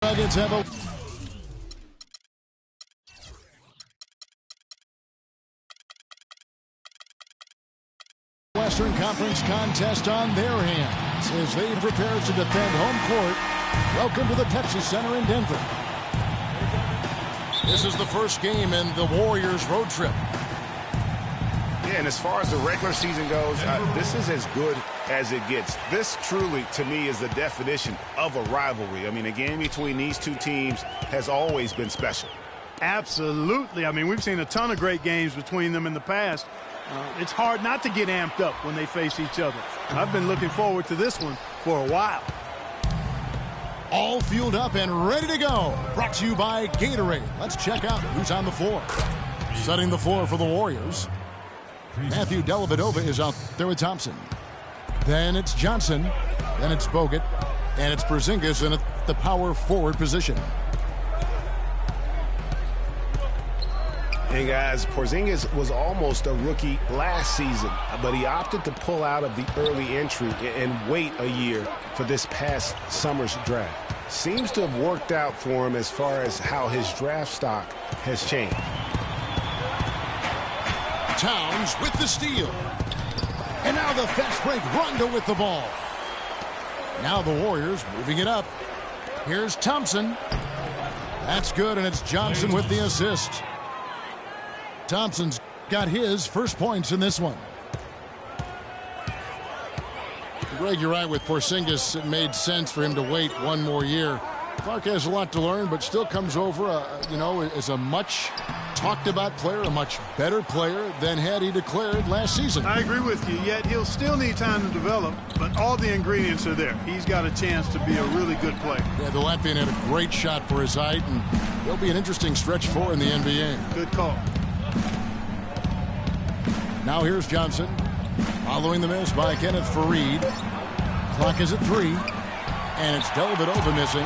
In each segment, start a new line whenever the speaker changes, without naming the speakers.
Nuggets have a Western Conference contest on their hands as they prepare to defend home court. Welcome to the Pepsi Center in Denver. This is the first game in the Warriors road trip.
Yeah, and as far as the regular season goes, this is as good as it gets. This truly, to me, is the definition of a rivalry. I mean, a game between these two teams has always been special.
Absolutely. I mean, we've seen a ton of great games between them in the past. It's hard not to get amped up when they face each other. I've been looking forward to this one for a while.
All fueled up and ready to go. Brought to you by Gatorade. Let's check out who's on the floor. Setting the floor for the Warriors. Matthew Dellavedova is out there with Thompson. Then it's Johnson. Then it's Bogut. And it's Porzingis in the power forward position.
And guys, Porzingis was almost a rookie last season, but he opted to pull out of the early entry and wait a year for this past summer's draft. Seems to have worked out for him as far as how his draft stock has changed.
Towns with the steal. And now the fast break. Rondo with the ball. Now the Warriors moving it up. Here's Thompson. That's good, and it's Johnson with the assist. Thompson's got his first points in this one. Greg, you're right with Porzingis. It made sense for him to wait one more year. Clark has a lot to learn, but still comes over, as a much talked about player, a much better player than had he declared last season.
I agree with you, yet he'll still need time to develop, but all the ingredients are there. He's got a chance to be a really good player.
Yeah, the Latvian had a great shot for his height, and he'll be an interesting stretch for in the NBA.
Good call.
Now here's Johnson. Following the miss by Kenneth Faried. Clock is at 3. And it's Dellavedova missing.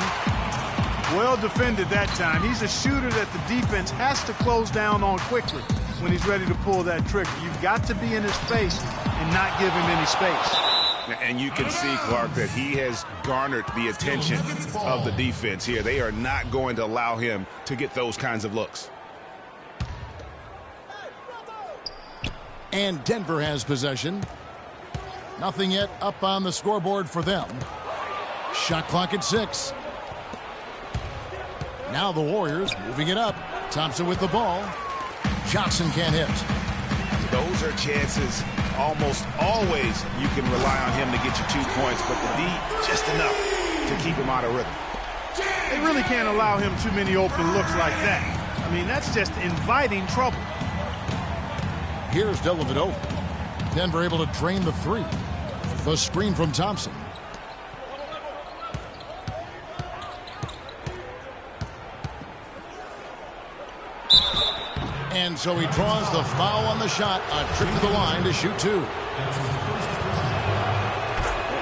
Well defended that time. He's a shooter that the defense has to close down on quickly when he's ready to pull that trigger. You've got to be in his face and not give him any space.
And you can see, Clark, that he has garnered the attention of the defense here. They are not going to allow him to get those kinds of looks.
And Denver has possession. Nothing yet up on the scoreboard for them. Shot clock at 6. Now the Warriors moving it up. Thompson with the ball. Johnson can't hit.
Those are chances. Almost always you can rely on him to get you 2 points, but the D just enough to keep him out of rhythm.
They really can't allow him too many open looks like that. I mean, that's just inviting trouble.
Here's Dellavedova. Denver able to drain the 3. The screen from Thompson. And so he draws the foul on the shot. A trip to the line to shoot 2.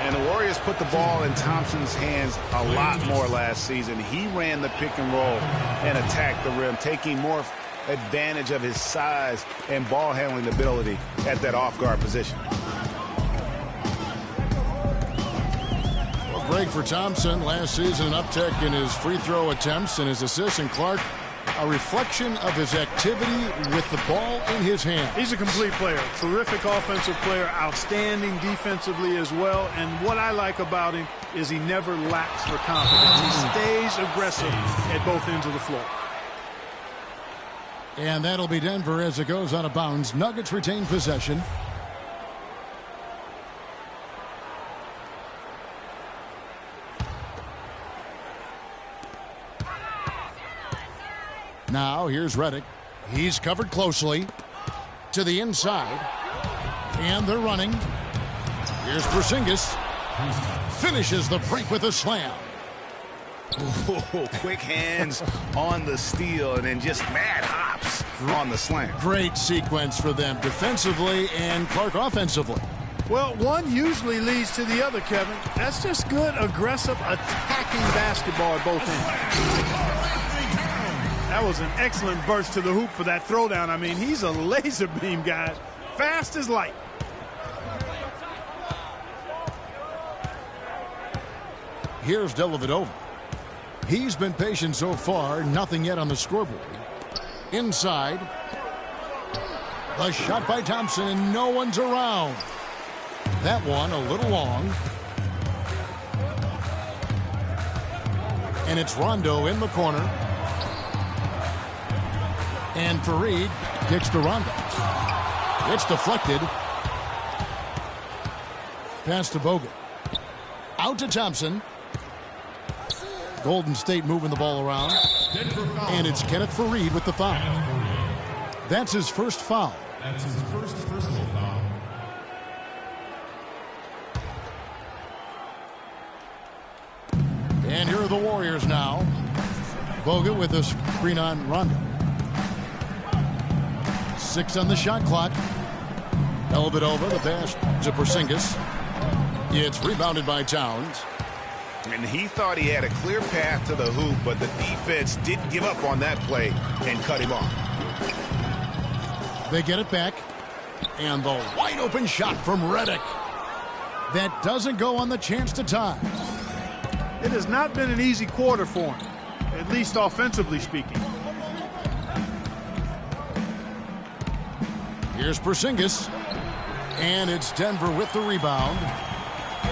And the Warriors put the ball in Thompson's hands a lot more last season. He ran the pick and roll and attacked the rim, taking more advantage of his size and ball handling ability at that off-guard position.
Well, Greg, for Thompson, last season an uptick in his free throw attempts and his assists, and Clark, a reflection of his activity with the ball in his hand.
He's a complete player, terrific offensive player, outstanding defensively as well, and what I like about him is he never lacks for confidence. He stays aggressive at both ends of the floor.
And that'll be Denver as it goes out of bounds. Nuggets retain possession. Now here's Redick. He's covered closely to the inside. And they're running. Here's Porzingis. Finishes the break with a slam.
Ooh, quick hands on the steal and then just mad hops on the slam.
Great sequence for them defensively and Clark offensively.
Well, one usually leads to the other, Kevin. That's just good, aggressive, attacking basketball at both ends. That was an excellent burst to the hoop for that throwdown. I mean, he's a laser beam, guys. Fast as light.
Here's Dellavedova. He's been patient so far. Nothing yet on the scoreboard. Inside. The shot by Thompson, and no one's around. That one a little long. And it's Rondo in the corner. And Fareed kicks to Rondo. It's deflected. Pass to Bogut. Out to Thompson. Golden State moving the ball around. And it's Kenneth Fareed with the foul. That's his first foul.
That's his first personal foul.
And here are the Warriors now. Bogut with a screen on Rondo. 6 on the shot clock. Dellavedova, the pass to Porzingis. It's rebounded by Towns.
And he thought he had a clear path to the hoop, but the defense didn't give up on that play and cut him off.
They get it back. And the wide open shot from Redick. That doesn't go on the chance to tie.
It has not been an easy quarter for him, at least offensively speaking.
Here's Porzingis. And it's Denver with the rebound.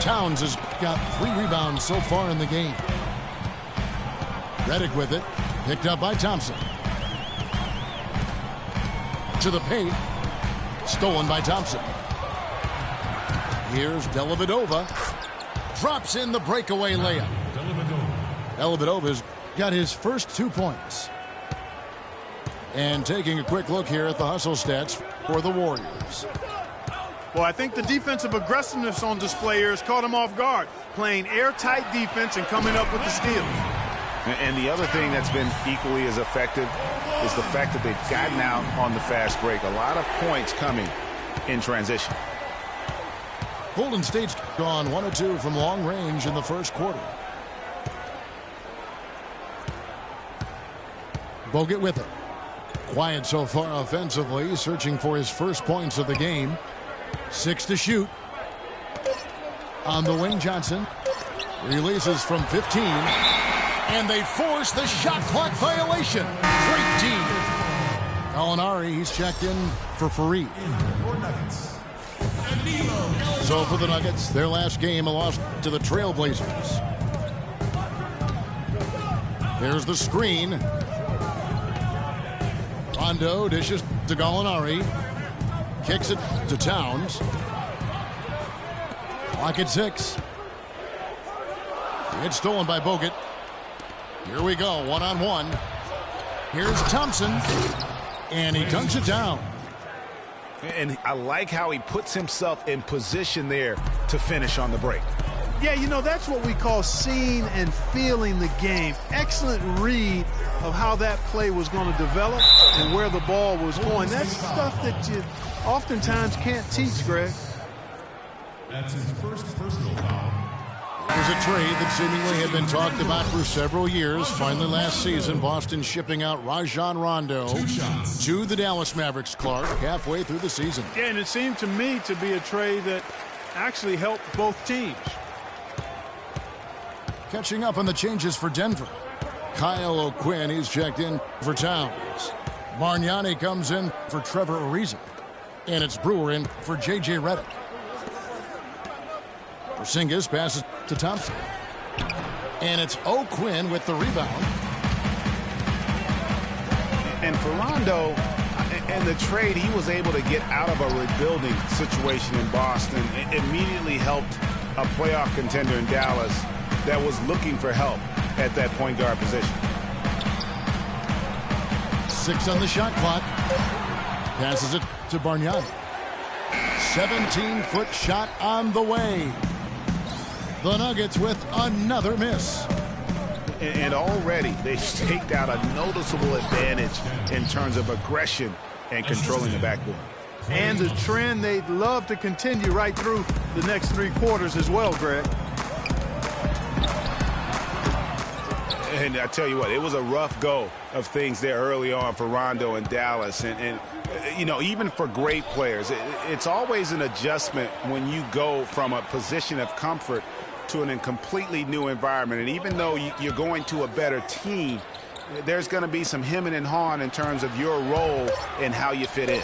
Towns has got 3 rebounds so far in the game. Redick with it. Picked up by Thompson. To the paint. Stolen by Thompson. Here's Dellavedova. Drops in the breakaway layup. Dellavedova's got his first 2 points. And taking a quick look here at the hustle stats for the Warriors.
Well, I think the defensive aggressiveness on display here has caught him off guard, playing airtight defense and coming up with the steals.
And the other thing that's been equally as effective is the fact that they've gotten out on the fast break. A lot of points coming in transition.
Golden State's gone 1 of 2 from long range in the first quarter. Bogut with it. Quiet so far offensively, searching for his first points of the game. 6 to shoot. On the wing, Johnson. Releases from 15. And they force the shot clock violation. Great D. Gallinari, he's checked in for Fareed. So for the Nuggets, their last game, a loss to the Trailblazers. There's the screen. Rondo dishes to Gallinari. Kicks it to Towns. Clock at 6. It's stolen by Bogut. Here we go, 1-on-1. Here's Thompson. And he dunks it down.
And I like how he puts himself in position there to finish on the break.
Yeah, you know, that's what we call seeing and feeling the game. Excellent read of how that play was going to develop and where the ball was going. That's stuff that you oftentimes can't teach, Greg.
That's his first personal foul.
It was a trade that seemingly had been talked about for several years. Finally last season, Boston shipping out Rajon Rondo to the Dallas Mavericks, Clark, halfway through the season.
Yeah, and it seemed to me to be a trade that actually helped both teams.
Catching up on the changes for Denver. Kyle O'Quinn, he's checked in for Towns. Bargnani comes in for Trevor Ariza. And it's Brewer in for J.J. Redick. Porzingis passes to Thompson. And it's O'Quinn with the rebound.
And for Rondo, in the trade, he was able to get out of a rebuilding situation in Boston. It immediately helped a playoff contender in Dallas that was looking for help at that point guard position.
6 on the shot clock. Passes it to Bargnani. 17-foot shot on the way. The Nuggets with another miss.
And already they've staked out a noticeable advantage in terms of aggression and controlling the backboard.
And a trend they'd love to continue right through the next 3 quarters as well, Greg.
And I tell you what, it was a rough go of things there early on for Rondo and Dallas. And you know, even for great players, it's always an adjustment when you go from a position of comfort to a completely new environment. And even though you're going to a better team, there's going to be some hemming and hawing in terms of your role and how you fit in.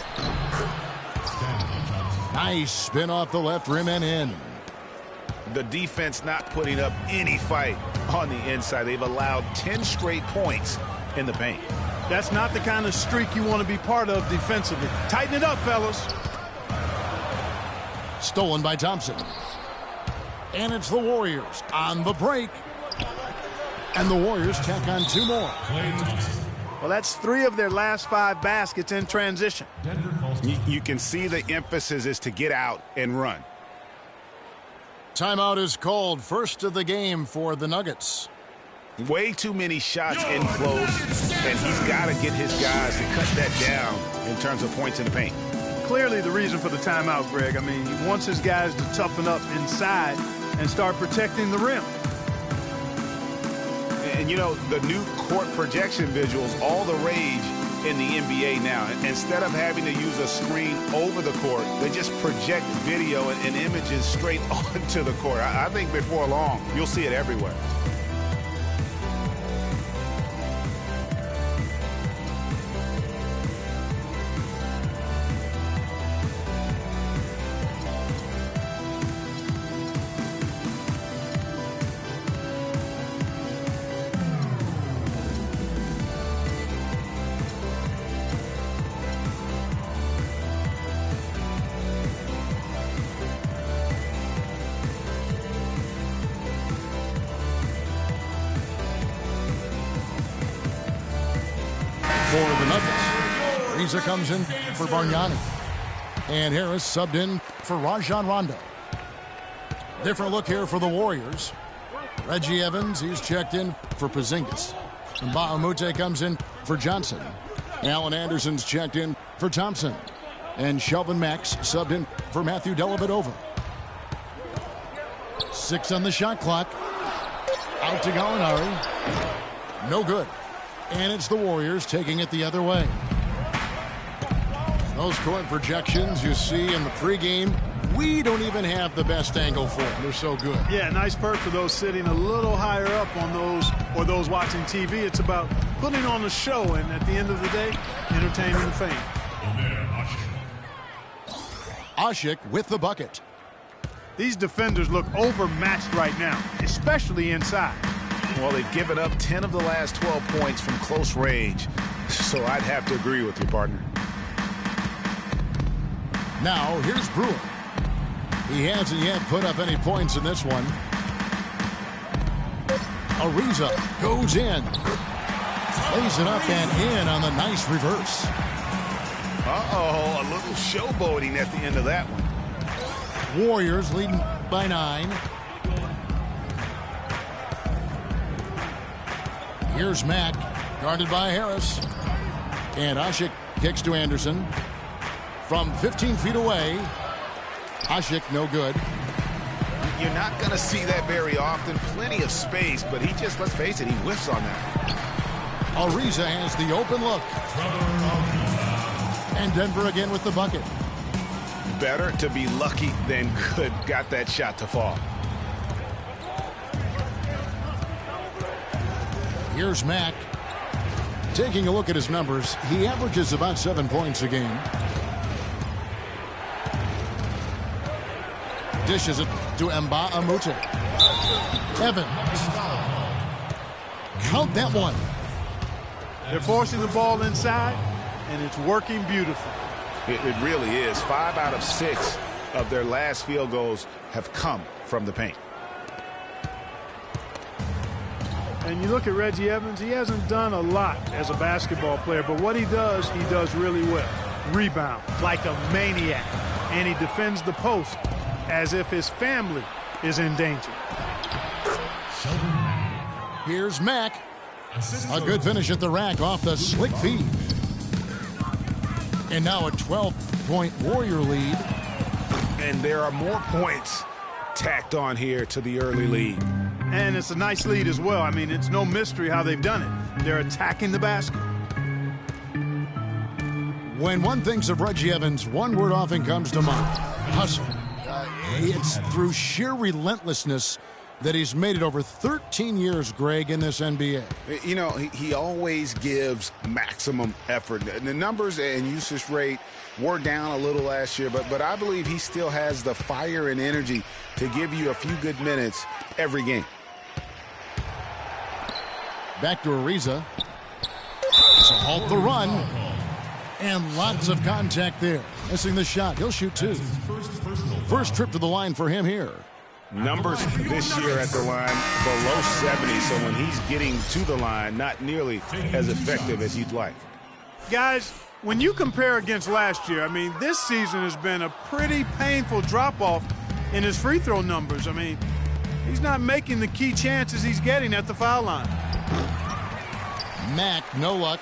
Nice spin off the left rim and in.
The defense not putting up any fight on the inside. They've allowed 10 straight points in the paint.
That's not the kind of streak you want to be part of defensively. Tighten it up, fellas.
Stolen by Thompson. And it's the Warriors on the break. And the Warriors tack on 2 more.
Well, that's 3 of their last 5 baskets in transition.
You can see the emphasis is to get out and run.
Timeout is called. First of the game for the Nuggets.
Way too many shots in close, and he's got to get his guys to cut that down in terms of points in the paint.
Clearly the reason for the timeout, Greg. I mean, he wants his guys to toughen up inside and start protecting the rim.
And, you know, the new court projection visuals, all the rage in the NBA now. Instead of having to use a screen over the court, they just project video and images straight onto the court. I think before long, you'll see it everywhere.
For the Nuggets, Reza comes in for Bargnani. And Harris subbed in for Rajon Rondo. Different look here for the Warriors. Reggie Evans, he's checked in for Porzingis. And Bahamute comes in for Johnson. Allen Anderson's checked in for Thompson. And Shelvin Max subbed in for Matthew Dellavedova. 6 on the shot clock. Out to Gallinari. No good. And it's the Warriors taking it the other way. Those court projections you see in the pregame, we don't even have the best angle for them. They're so good.
Yeah, nice perk for those sitting a little higher up on those or those watching TV. It's about putting on a show and at the end of the day, entertaining the fans.
Asik with the bucket.
These defenders look overmatched right now, especially inside.
Well, they've given up 10 of the last 12 points from close range. So I'd have to agree with you, partner.
Now, here's Brewer. He hasn't yet put up any points in this one. Ariza goes in. Lays it up and in on the nice reverse.
Uh-oh, a little showboating at the end of that one.
Warriors leading by 9. Here's Mack, guarded by Harris. And Asik kicks to Anderson. From 15 feet away, Asik no good.
You're not going to see that very often. Plenty of space, but he just, let's face it, he whiffs on that.
Ariza has the open look. And Denver again with the bucket.
Better to be lucky than good. Got that shot to fall.
Here's Mack. Taking a look at his numbers, he averages about 7 points a game. Dishes it to Bahamute. Evans. Count that one.
They're forcing the ball inside, and it's working beautifully.
It really is. 5 out of 6 of their last field goals have come from the paint.
And you look at Reggie Evans, he hasn't done a lot as a basketball player, but what he does really well. Rebound like a maniac, and he defends the post as if his family is in danger.
Here's Mack. A good finish at the rack off the slick feed. And now a 12-point Warrior lead.
And there are more points tacked on here to the early lead.
And it's a nice lead as well. I mean, it's no mystery how they've done it. They're attacking the basket.
When one thinks of Reggie Evans, one word often comes to mind: hustle. It's through sheer relentlessness that he's made it over 13 years, Greg, in this NBA.
You know, he always gives maximum effort. The numbers and usage rate were down a little last year, but I believe he still has the fire and energy to give you a few good minutes every game.
Back to Ariza. To halt the run. And lots of contact there. Missing the shot. He'll shoot 2. First trip to the line for him here.
Numbers this year at the line below 70, so when he's getting to the line, not nearly as effective as you'd like.
Guys, when you compare against last year, I mean, this season has been a pretty painful drop-off in his free throw numbers. I mean, he's not making the key chances he's getting at the foul line.
Mack, no luck.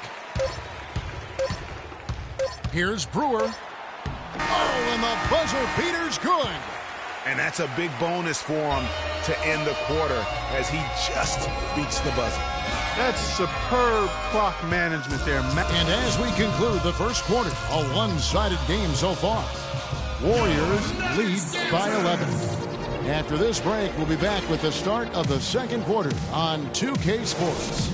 Here's Brewer. Oh, and the buzzer beater's good.
And that's a big bonus for him to end the quarter as he just beats the buzzer.
That's superb clock management there, Matt.
And as we conclude the first quarter, a one-sided game so far. Warriors lead by 11. After this break, we'll be back with the start of the second quarter on 2K Sports.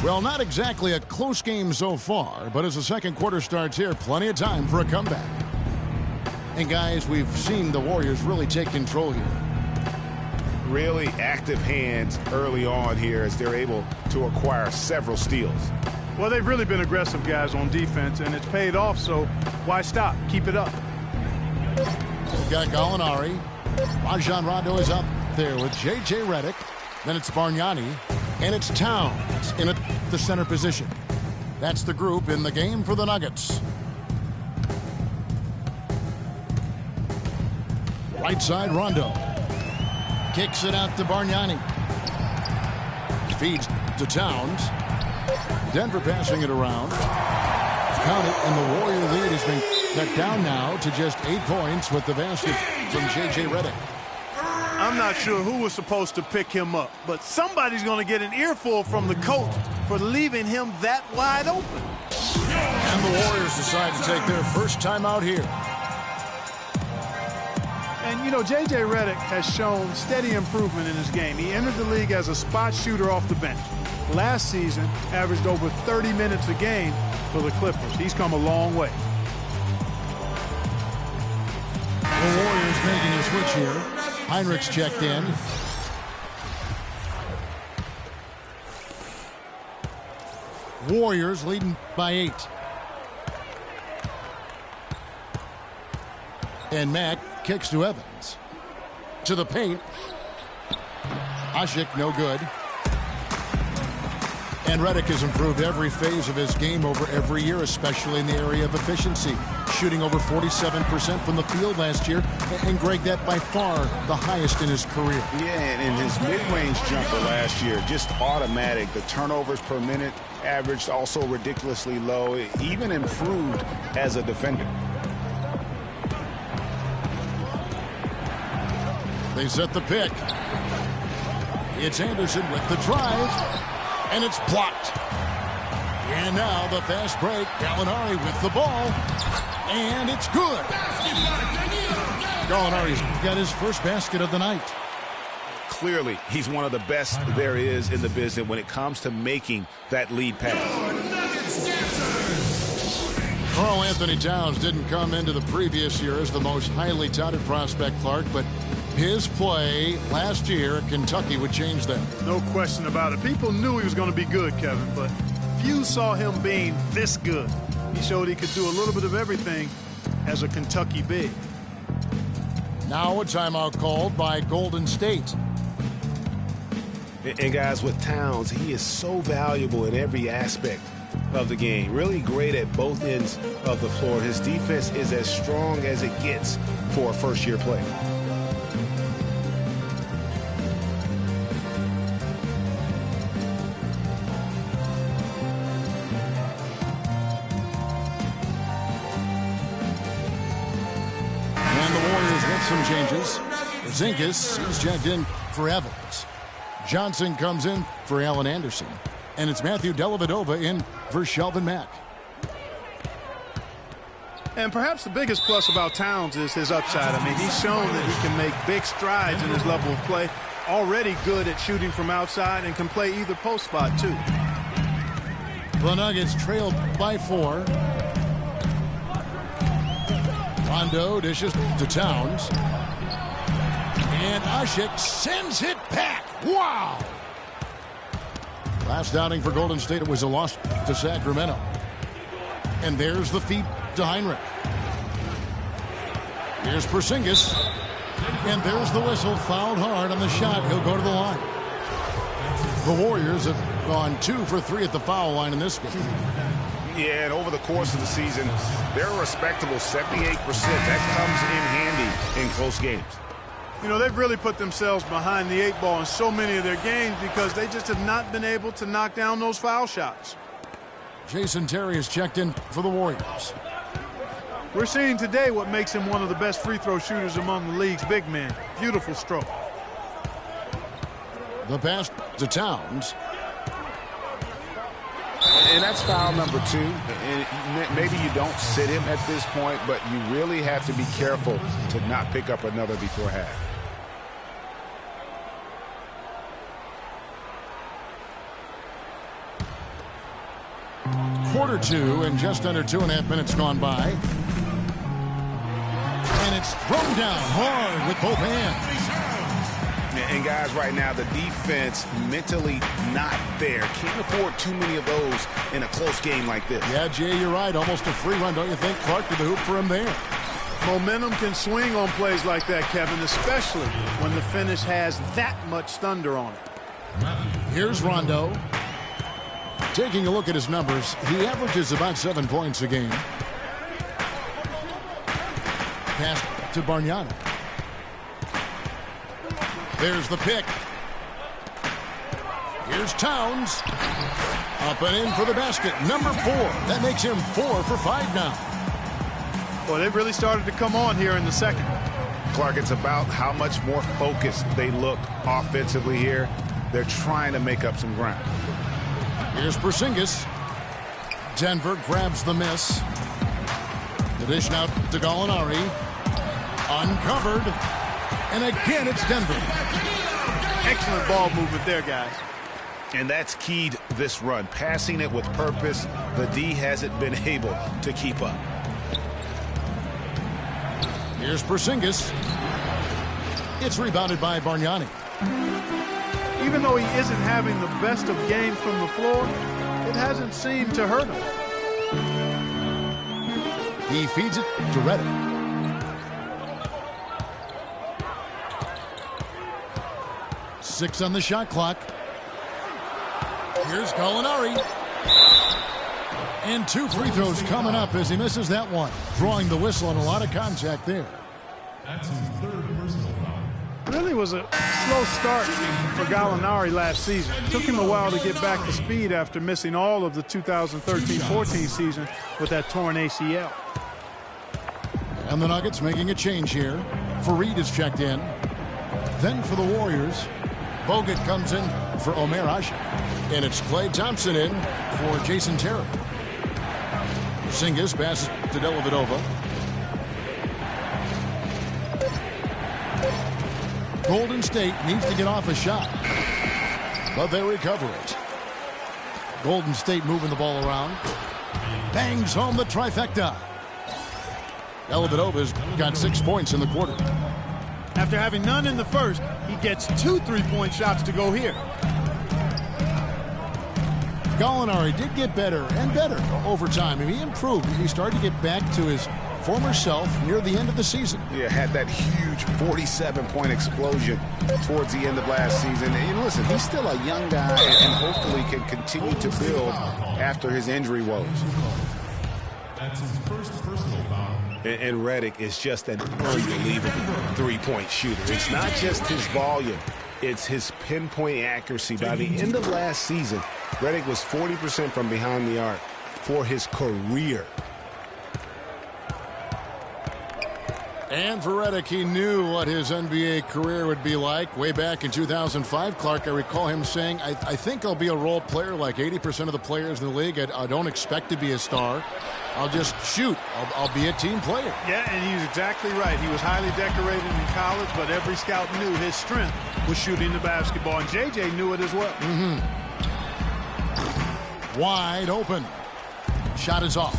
Well, not exactly a close game so far, but as the second quarter starts here, plenty of time for a comeback. And guys, we've seen the Warriors really take control here.
Really active hands early on here as they're able to acquire several steals.
Well, they've really been aggressive, guys, on defense, and it's paid off, so why stop? Keep it up.
We've got Gallinari. Rajon Rondo is up there with J.J. Redick. Then it's Bargnani. And it's Towns in the center position. That's the group in the game for the Nuggets. Right side, Rondo. Kicks it out to Bargnani. Feeds to Towns. Denver passing it around. Count it, and the Warrior lead has been cut down now to just 8 points with the basket from J.J. Redick.
I'm not sure who was supposed to pick him up, but somebody's going to get an earful from the coach for leaving him that wide open.
And the Warriors decide to take their first time out here.
And, you know, J.J. Redick has shown steady improvement in his game. He entered the league as a spot shooter off the bench. Last season, averaged over 30 minutes a game for the Clippers. He's come a long way.
The Warriors making a switch here. Heinrich's checked in. Warriors leading by 8. And Mack kicks to Evans. To the paint. Asik, no good. And Redick has improved every phase of his game over every year, especially in the area of efficiency. Shooting over 47% from the field last year. And Greg, that by far the highest in his career.
Yeah, and his mid-range jumper last year, just automatic. The turnovers per minute averaged also ridiculously low. Even improved as a defender.
They set the pick. It's Anderson with the drive. And it's blocked. And now the fast break. Gallinari with the ball. And it's good. Gallinari's got his first basket of the night.
Clearly, he's one of the best there is in the business when it comes to making that lead pass.
Karl Anthony Towns didn't come into the previous year as the most highly touted prospect, Clark, but His play last year at Kentucky would change that.
No question about it. People knew he was going to be good, Kevin, but few saw him being this good. He showed he could do a little bit of everything as a Kentucky big.
Now a timeout called by Golden State.
And guys, with Towns, he is so valuable in every aspect of the game. Really great at both ends of the floor. His defense is as strong as it gets for a first-year player.
And the Warriors with some changes. Zinkas is checked in for Evans. Johnson comes in for Allen Anderson. And it's Matthew Dellavedova in for Shelvin Mack.
And perhaps the biggest plus about Towns is his upside. I mean, he's shown that he can make big strides in his level of play. Already good at shooting from outside and can play either post spot, too.
The Nuggets trailed by 4. Rondo dishes to Towns. And Ashik sends it back. Wow! Last outing for Golden State, it was a loss to Sacramento. And there's the feed to Heinrich. Here's Porzingis. And there's the whistle. Fouled hard on the shot. He'll go to the line. The Warriors have gone 2 for 3 at the foul line in this game.
Yeah, and over the course of the season, they're a respectable 78%. That comes in handy in close games.
You know, they've really put themselves behind the 8 ball in so many of their games because they just have not been able to knock down those foul shots.
Jason Terry is checked in for the Warriors.
We're seeing today what makes him one of the best free throw shooters among the league's big men. Beautiful stroke.
The pass to Towns.
And that's foul number 2. And maybe you don't sit him at this point, but you really have to be careful to not pick up another before half.
Quarter 2 and just under 2.5 minutes gone by. And it's thrown down hard with both hands.
And guys, right now, the defense mentally not there. Can't afford too many of those in a close game like this.
Yeah, Jay, you're right. Almost a free run, don't you think? Clark to the hoop for him there.
Momentum can swing on plays like that, Kevin, especially when the finish has that much thunder on it.
Here's Rondo. Taking a look at his numbers, he averages about 7 points a game. Pass to Bargnani. There's the pick. Here's Towns. Up and in for the basket. Number 4. That makes him 4 for 5 now.
Well, they've really started to come on here in the second.
Clark, it's about how much more focused they look offensively here. They're trying to make up some ground.
Here's Porzingis. Denver grabs the miss. The dish now to Gallinari. Uncovered. And again, it's Denver.
Excellent ball movement there, guys.
And that's keyed this run. Passing it with purpose. The D hasn't been able to keep up.
Here's Porzingis. It's rebounded by Bargnani.
Even though he isn't having the best of games from the floor, it hasn't seemed to hurt him.
He feeds it to Reddick. Six on the shot clock. Here's Gallinari. And 2 free throws coming up as he misses that one. Drawing the whistle and a lot of contact there.
That's his 3rd personal foul.
Really was a slow start for Gallinari last season. It took him a while to get back to speed after missing all of the 2013-14 season with that torn ACL.
And the Nuggets making a change here. Fareed is checked in. Then for the Warriors, Bogut comes in for Omer Ashik. And it's Klay Thompson in for Jason Terry. Porzingis passes to Dellavedova. Golden State needs to get off a shot, but they recover it. Golden State moving the ball around. Bangs home the trifecta. Dellavedova's got 6 points in the quarter.
After having none in the first, he gets 2 3-point shots to go here.
Gallinari did get better and better over time. I mean, he improved. He started to get back to his former self near the end of the season.
Yeah, had that huge 47-point explosion towards the end of last season. And listen, he's still a young guy and hopefully can continue to build after his injury woes.
That's his first personal foul.
And Redick is just an unbelievable three-point shooter. It's not just his volume, it's his pinpoint accuracy. By the end of last season, Redick was 40% from behind the arc for his career.
And for Redick, he knew what his NBA career would be like. Way back in 2005, Clark, I recall him saying, I think I'll be a role player like 80% of the players in the league. I don't expect to be a star. I'll just shoot. I'll be a team player.
Yeah, and he was exactly right. He was highly decorated in college, but every scout knew his strength was shooting the basketball, and J.J. knew it as well.
Wide open. Shot is off.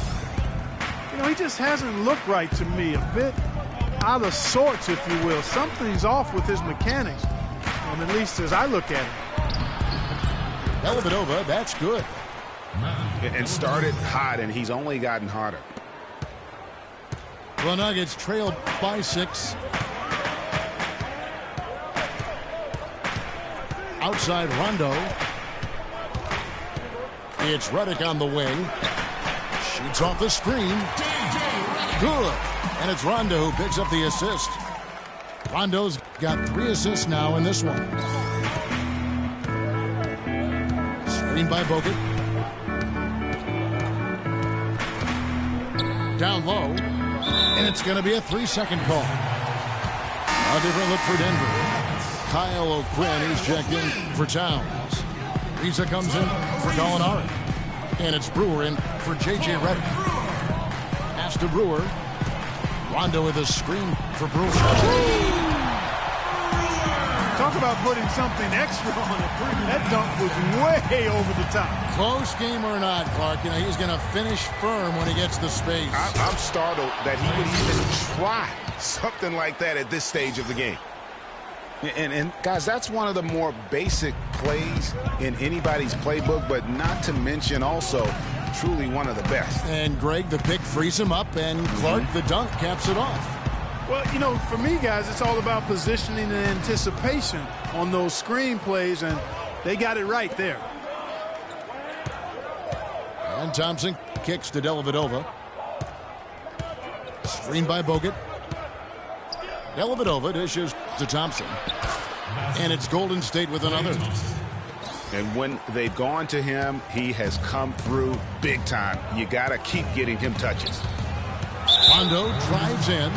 You know, he just hasn't looked right to me. A bit out of sorts, if you will. Something's off with his mechanics, at least as I look at it.
Dellavedova, that's good.
And started hot, and he's only gotten hotter.
The Nuggets trailed by 6. Outside Rondo. It's Redick on the wing. Shoots off the screen. Good. And it's Rondo who picks up the assist. Rondo's got 3 assists now in this one. Screen by Bogut. Down low. And it's going to be a 3-second call. A different look for Denver. Kyle O'Quinn is checked in for Towns. Risa comes in for Gallinari. And it's Brewer in for J.J. Redick. Pass to Brewer. Rondo with a screen for Brewer.
Talk about putting something extra on it. That dunk was way over the top.
Close game or not, Clark, he's going to finish firm when he gets the space.
I'm startled that he would even try something like that at this stage of the game. And guys, that's one of the more basic plays in anybody's playbook, but not to mention also truly one of the best.
And Greg, the pick frees him up, and Clark, the dunk, caps it off.
Well, for me, guys, it's all about positioning and anticipation on those screen plays, and they got it right there.
And Thompson kicks to Dellavedova. Screen by Bogut. Dellavedova dishes to Thompson. And it's Golden State with another.
And when they've gone to him, he has come through big time. You got to keep getting him touches.
Rondo drives in.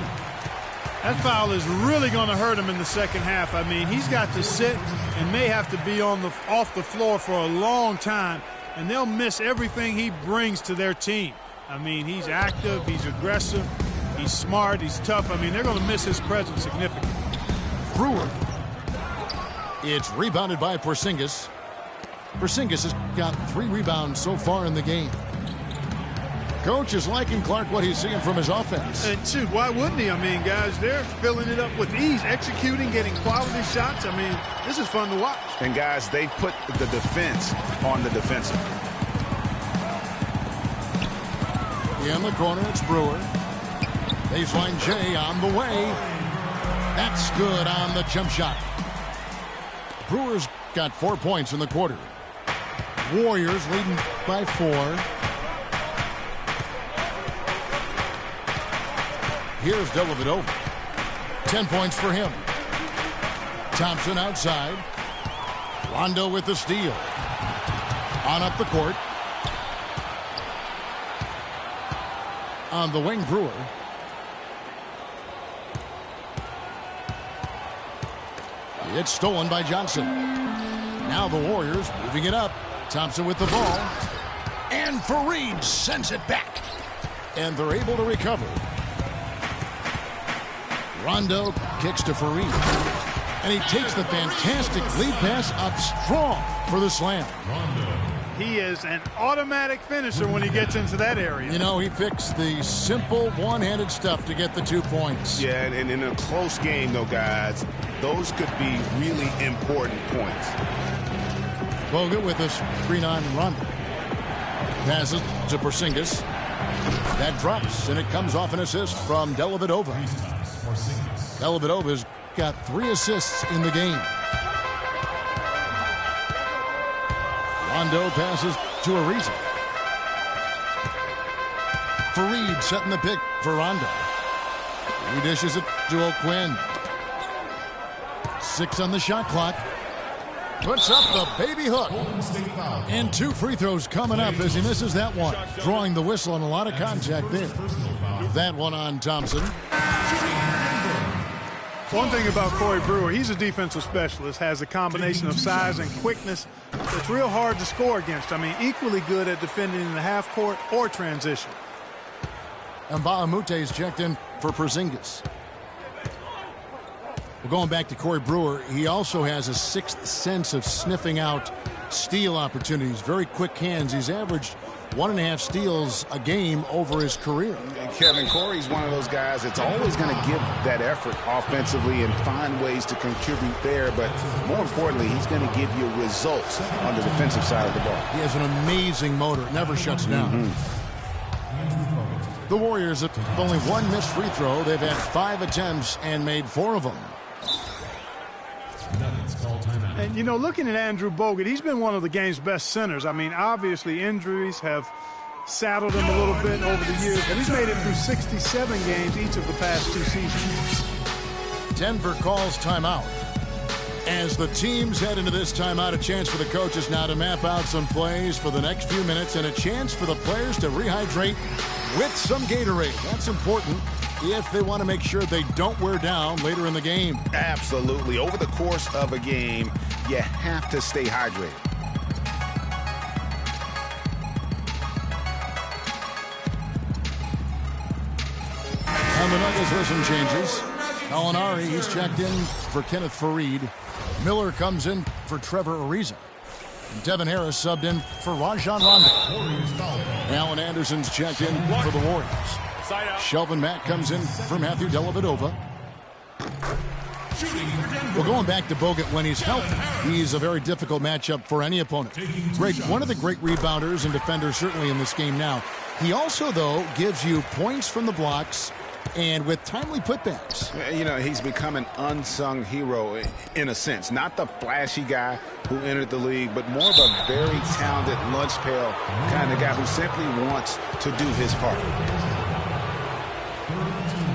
That foul is really going to hurt him in the second half. I mean, he's got to sit and may have to be off the floor for a long time, and they'll miss everything he brings to their team. I mean, he's active, he's aggressive, he's smart, he's tough. I mean, they're going to miss his presence significantly.
Brewer. It's rebounded by Porzingis. Porzingis has got 3 rebounds so far in the game. Coach is liking Clark what he's seeing from his offense.
And shoot, why wouldn't he? I mean, guys, they're filling it up with ease, executing, getting quality shots. I mean, this is fun to watch.
And guys, they put the defense on the defensive.
In the corner, it's Brewer. Baseline J on the way. That's good on the jump shot. Brewer's got 4 points in the quarter. Warriors leading by 4. Here's Dellavedova. 10 points for him. Thompson outside. Rondo with the steal. On up the court. On the wing, Brewer. It's stolen by Johnson. Now the Warriors moving it up. Thompson with the ball. And Fareed sends it back. And they're able to recover. Rondo kicks to Fareed. And he takes the fantastic lead pass up strong for the slam.
He is an automatic finisher when he gets into that area.
You know, he picks the simple one-handed stuff to get the 2 points.
Yeah, and in a close game, though, guys, those could be really important points.
Bogut with a screen on Rondo. Passes to Porzingis. That drops, and it comes off an assist from Dellavedova. Dellavedova's got 3 assists in the game. Rondo passes to Ariza. Fareed setting the pick for Rondo. He dishes it to O'Quinn. 6 on the shot clock. Puts up the baby hook. And 2 free throws coming up as he misses that one. Drawing the whistle on a lot of contact there. That one on Thompson.
One thing about Corey Brewer, he's a defensive specialist, has a combination of size and quickness that's real hard to score against. I mean, equally good at defending in the half court or transition.
And Baamute's checked in for Porzingis. Well, going back to Corey Brewer, he also has a 6th sense of sniffing out steal opportunities. Very quick hands. He's averaged 1.5 steals a game over his career.
Kevin, Corey's one of those guys that's always going to give that effort offensively and find ways to contribute there. But more importantly, he's going to give you results on the defensive side of the ball.
He has an amazing motor. It never shuts down. The Warriors have only 1 missed free throw. They've had 5 attempts and made 4 of them.
And, you know, looking at Andrew Bogut, he's been one of the game's best centers. I mean, obviously injuries have saddled him a little bit over the years, but he's made it through 67 games each of the past 2 seasons.
Denver calls timeout. As the teams head into this timeout, a chance for the coaches now to map out some plays for the next few minutes and a chance for the players to rehydrate with some Gatorade. That's important if they want to make sure they don't wear down later in the game.
Absolutely. Over the course of a game, you have to stay hydrated.
On the Nuggets with some changes. Gallinari, he's checked in for Kenneth Fareed. Miller comes in for Trevor Ariza. And Devin Harris subbed in for Rajon Rondo. Allen Anderson's checked in for the Warriors. Shelvin Mack comes in for Matthew Dellavedova. Well, going back to Bogut, when he's healthy, he's a very difficult matchup for any opponent. Greg, one of the great rebounders and defenders certainly in this game now. He also, though, gives you points from the blocks and with timely putbacks.
You know, he's become an unsung hero in a sense. Not the flashy guy who entered the league, but more of a very talented lunch pail kind of guy who simply wants to do his part.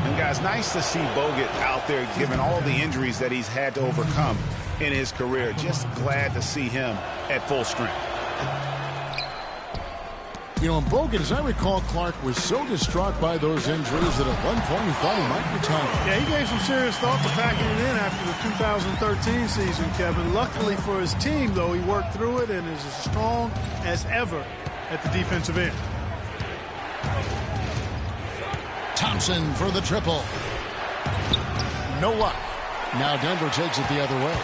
And guys, nice to see Bogut out there given all the injuries that he's had to overcome in his career. Just glad to see him at full strength.
You know, and Bogut, as I recall, Clark was so distraught by those injuries that at one point he thought he might retire.
Yeah, he gave some serious thought to packing it in after the 2013 season, Kevin. Luckily for his team, though, he worked through it and is as strong as ever at the defensive end.
Thompson for the triple. No luck. Now Denver takes it the other way.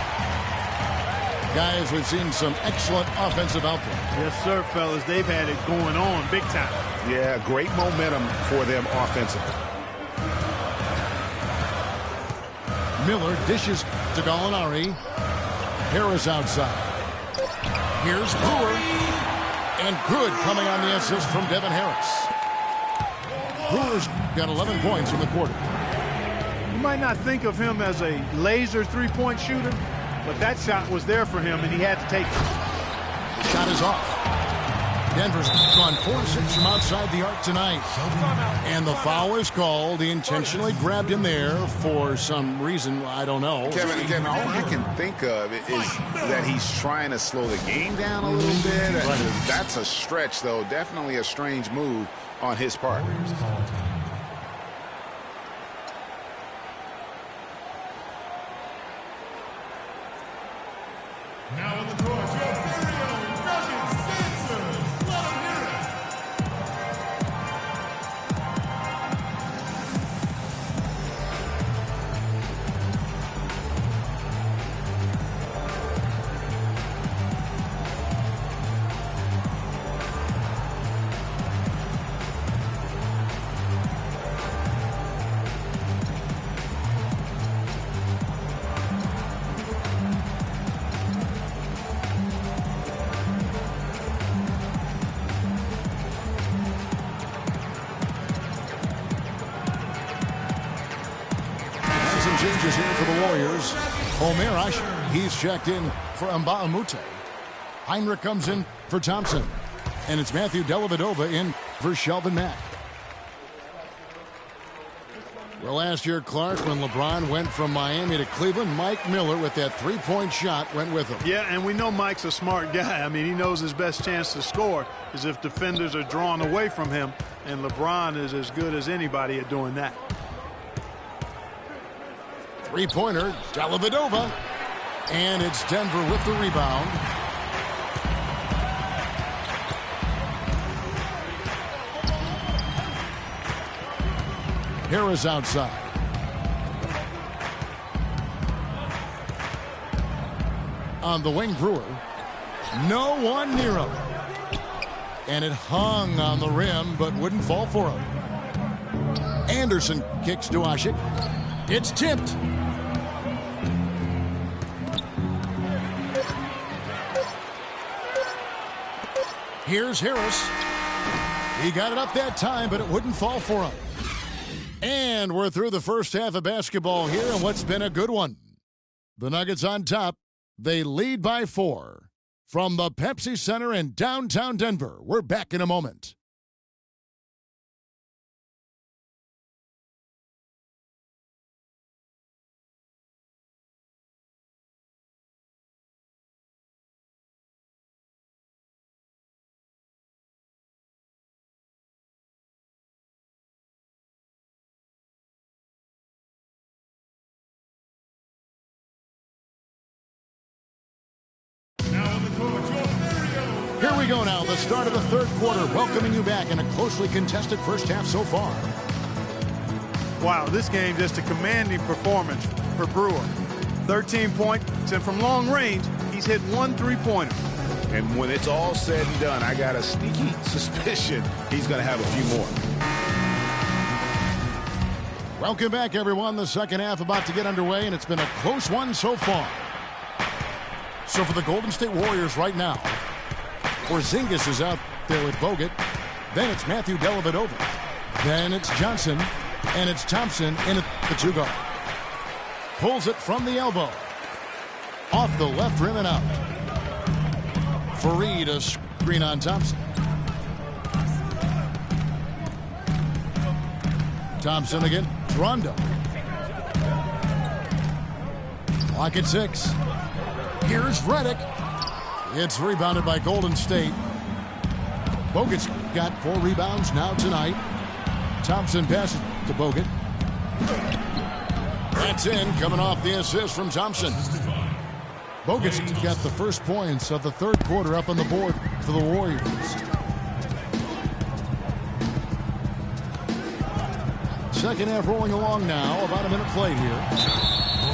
Guys, we've seen some excellent offensive output.
Yes, sir, fellas. They've had it going on big time.
Yeah, great momentum for them offensively.
Miller dishes to Gallinari. Harris outside. Here's Brewer. And good coming on the assist from Devin Harris. Brewer's got 11 points in the quarter.
You might not think of him as a laser three-point shooter, but that shot was there for him, and he had to take it.
Shot is off. Denver's gone 4-6 from outside the arc tonight. And the foul is called. He intentionally grabbed him there for some reason. I don't know.
Kevin, all I can think of is that he's trying to slow the game down a little bit. That's a stretch, though. Definitely a strange move on his part.
Now on the court, your very own Nuggets dancers. Let them hear it.
changes here for the Warriors. Omerash, he's checked in for Mbamute. Heinrich comes in for Thompson. And it's Matthew Dellavedova in for Shelvin Mack. Well, last year, Clark, when LeBron went from Miami to Cleveland, Mike Miller with that three-point shot went with him.
Yeah, and we know Mike's a smart guy. I mean, he knows his best chance to score is if defenders are drawn away from him, and LeBron is as good as anybody at doing that.
Three-pointer, Dellavedova. And it's Denver with the rebound. Harris outside. On the wing, Brewer. No one near him. And it hung on the rim, but wouldn't fall for him. Anderson kicks to Asik. It's tipped. Here's Harris. He got it up that time, but it wouldn't fall for him. And we're through the first half of basketball here in what's been a good one. The Nuggets on top. They lead by 4. From the Pepsi Center in downtown Denver, we're back in a moment. Here we go now, the start of the third quarter, welcoming you back in a closely contested first half so far.
Wow, this game just a commanding performance for Brewer. 13 points, and from long range, he's hit 1 3-pointer.
And when it's all said and done, I got a sneaky suspicion he's going to have a few more.
Welcome back, everyone. The second half about to get underway, and it's been a close one so far. So for the Golden State Warriors right now, Porzingis is out there with Bogut. Then it's Matthew Dellavedova. Then it's Johnson. And it's Thompson in at the two-guard. Pulls it from the elbow. Off the left rim and out. Fareed a screen on Thompson. Thompson again. Rondo. Clock at 6. Here's Redick. It's rebounded by Golden State. Bogut's got 4 rebounds now tonight. Thompson passes to Bogut. That's in, coming off the assist from Thompson. Bogut's got the first points of the third quarter up on the board for the Warriors. Second half rolling along now, about a minute played here.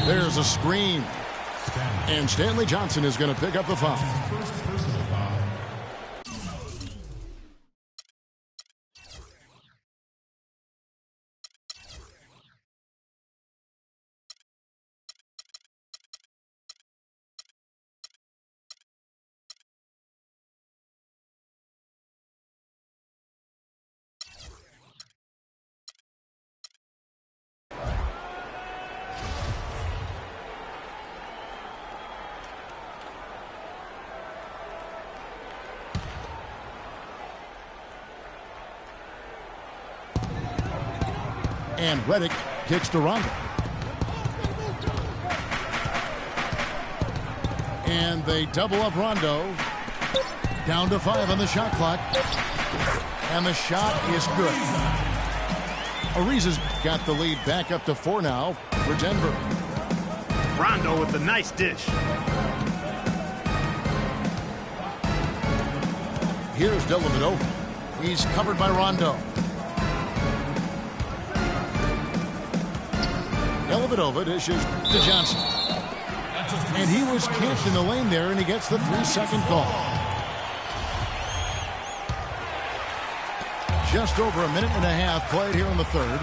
There's a screen. And Stanley Johnson is going to pick up the foul. And Redick kicks to Rondo. And they double up Rondo. Down to 5 on the shot clock. And the shot is good. Ariza's got the lead back up to 4 now for Denver.
Rondo with a nice dish.
Here's Dellavedova. He's covered by Rondo. Dellavedova dishes to Johnson. And he was camped in the lane there, and he gets the 3-second call. Just over a minute and a half played here in the third.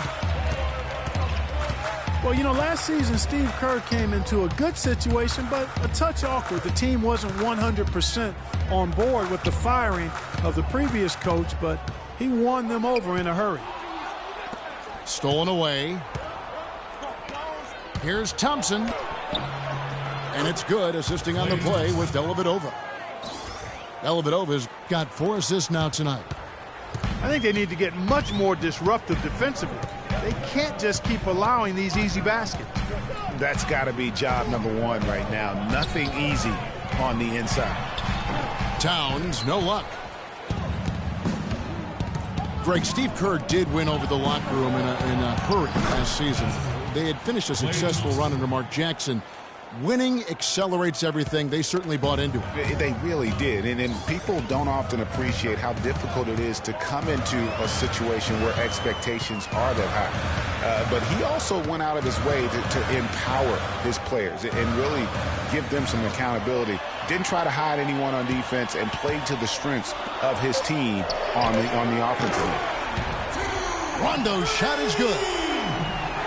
Well, you know, last season Steve Kerr came into a good situation, but a touch awkward. The team wasn't 100% on board with the firing of the previous coach, but he won them over in a hurry.
Stolen away. Here's Thompson. And it's good. Assisting on the play was Dellavedova. Dellavedova's got 4 assists now tonight.
I think they need to get much more disruptive defensively. They can't just keep allowing these easy baskets.
That's got to be job number 1 right now. Nothing easy on the inside.
Towns, no luck. Greg, Steve Kerr did win over the locker room in a hurry last season. They had finished a successful run under Mark Jackson. Winning accelerates everything. They certainly bought into it.
They really did. And people don't often appreciate how difficult it is to come into a situation where expectations are that high. But he also went out of his way to empower his players and really give them some accountability. Didn't try to hide anyone on defense and played to the strengths of his team on the offensive end.
Rondo's shot is good.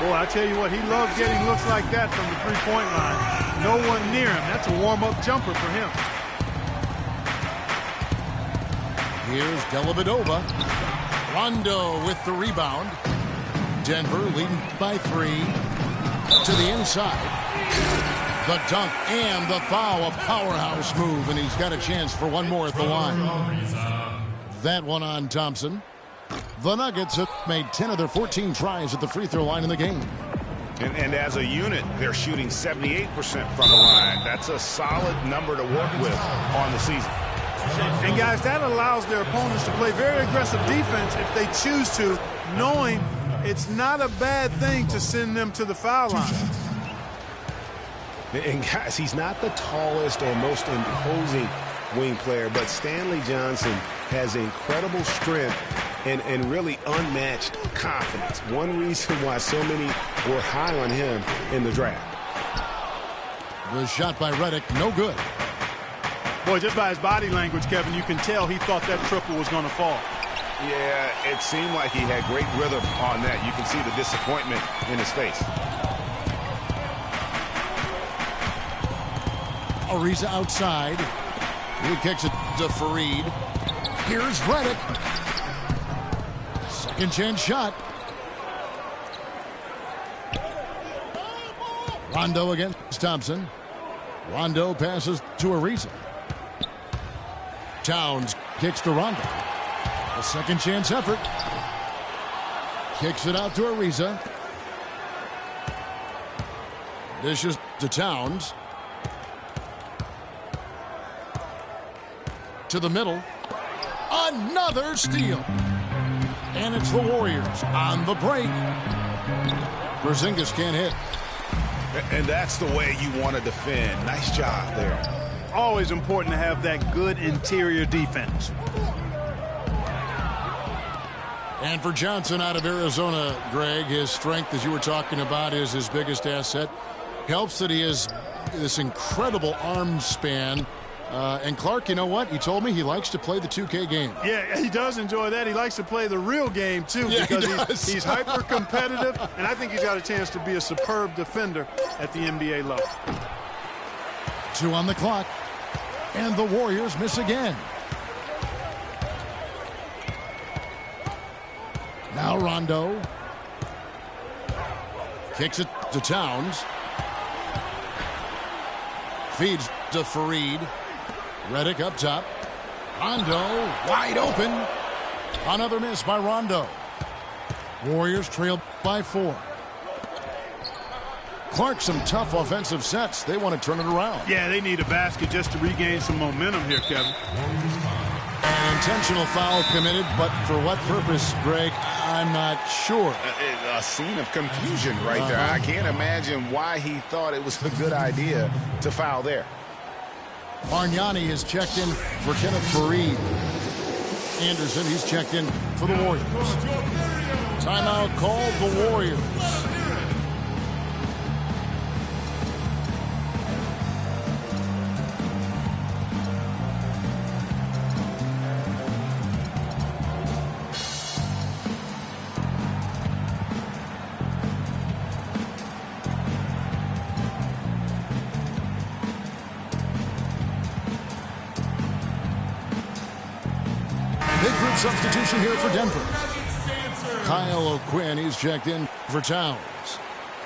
Boy, I tell you what, he loves getting looks like that from the three-point line. No one near him. That's a warm-up jumper for him.
Here's Dellavedova. Rondo with the rebound. Denver leading by 3. To the inside. The dunk and the foul. A powerhouse move, and he's got a chance for one more at the line. That one on Thompson. The Nuggets have made 10 of their 14 tries at the free throw line in the game.
And as a unit, they're shooting 78% from the line. That's a solid number to work with on the season.
And, guys, that allows their opponents to play very aggressive defense if they choose to, knowing it's not a bad thing to send them to the foul line.
And, guys, he's not the tallest or most imposing wing player, but Stanley Johnson has incredible strength and really unmatched confidence. One reason why so many were high on him in the draft.
The shot by Redick, no good.
Boy, just by his body language, Kevin, you can tell he thought that triple was going to fall.
Yeah, it seemed like he had great rhythm on that. You can see the disappointment in his face.
Ariza outside. He kicks it to Fareed. Here's Redick. Second chance shot. Rondo against Thompson. Rondo passes to Ariza. Towns kicks to Rondo. A second chance effort. Kicks it out to Ariza. Dishes to Towns. To the middle. Another steal. And it's the Warriors on the break. Porzingis can't hit.
And that's the way you want to defend. Nice job there.
Always important to have that good interior defense.
And for Johnson out of Arizona, Greg, his strength, as you were talking about, is his biggest asset. Helps that he has this incredible arm span. And Clark, you know what? He told me he likes to play the 2K game.
Yeah, he does enjoy that. He likes to play the real game, too,
yeah,
because he's hyper-competitive, and I think he's got a chance to be a superb defender at the NBA level.
2 on the clock, and the Warriors miss again. Now Rondo. Kicks it to Towns. Feeds to Fareed. Redick up top. Rondo wide open. Another miss by Rondo. Warriors trail by 4. Clark, some tough offensive sets. They want to turn it around.
Yeah, they need a basket just to regain some momentum here, Kevin.
An intentional foul committed, but for what purpose, Greg, I'm not sure.
A scene of confusion right there. I can't imagine why he thought it was a good idea to foul there.
Bargnani has checked in for Kenneth Fareed. Anderson, he's checked in for the Warriors. Timeout called the Warriors. Substitution here for Denver. Kyle O'Quinn, he's checked in for Towns.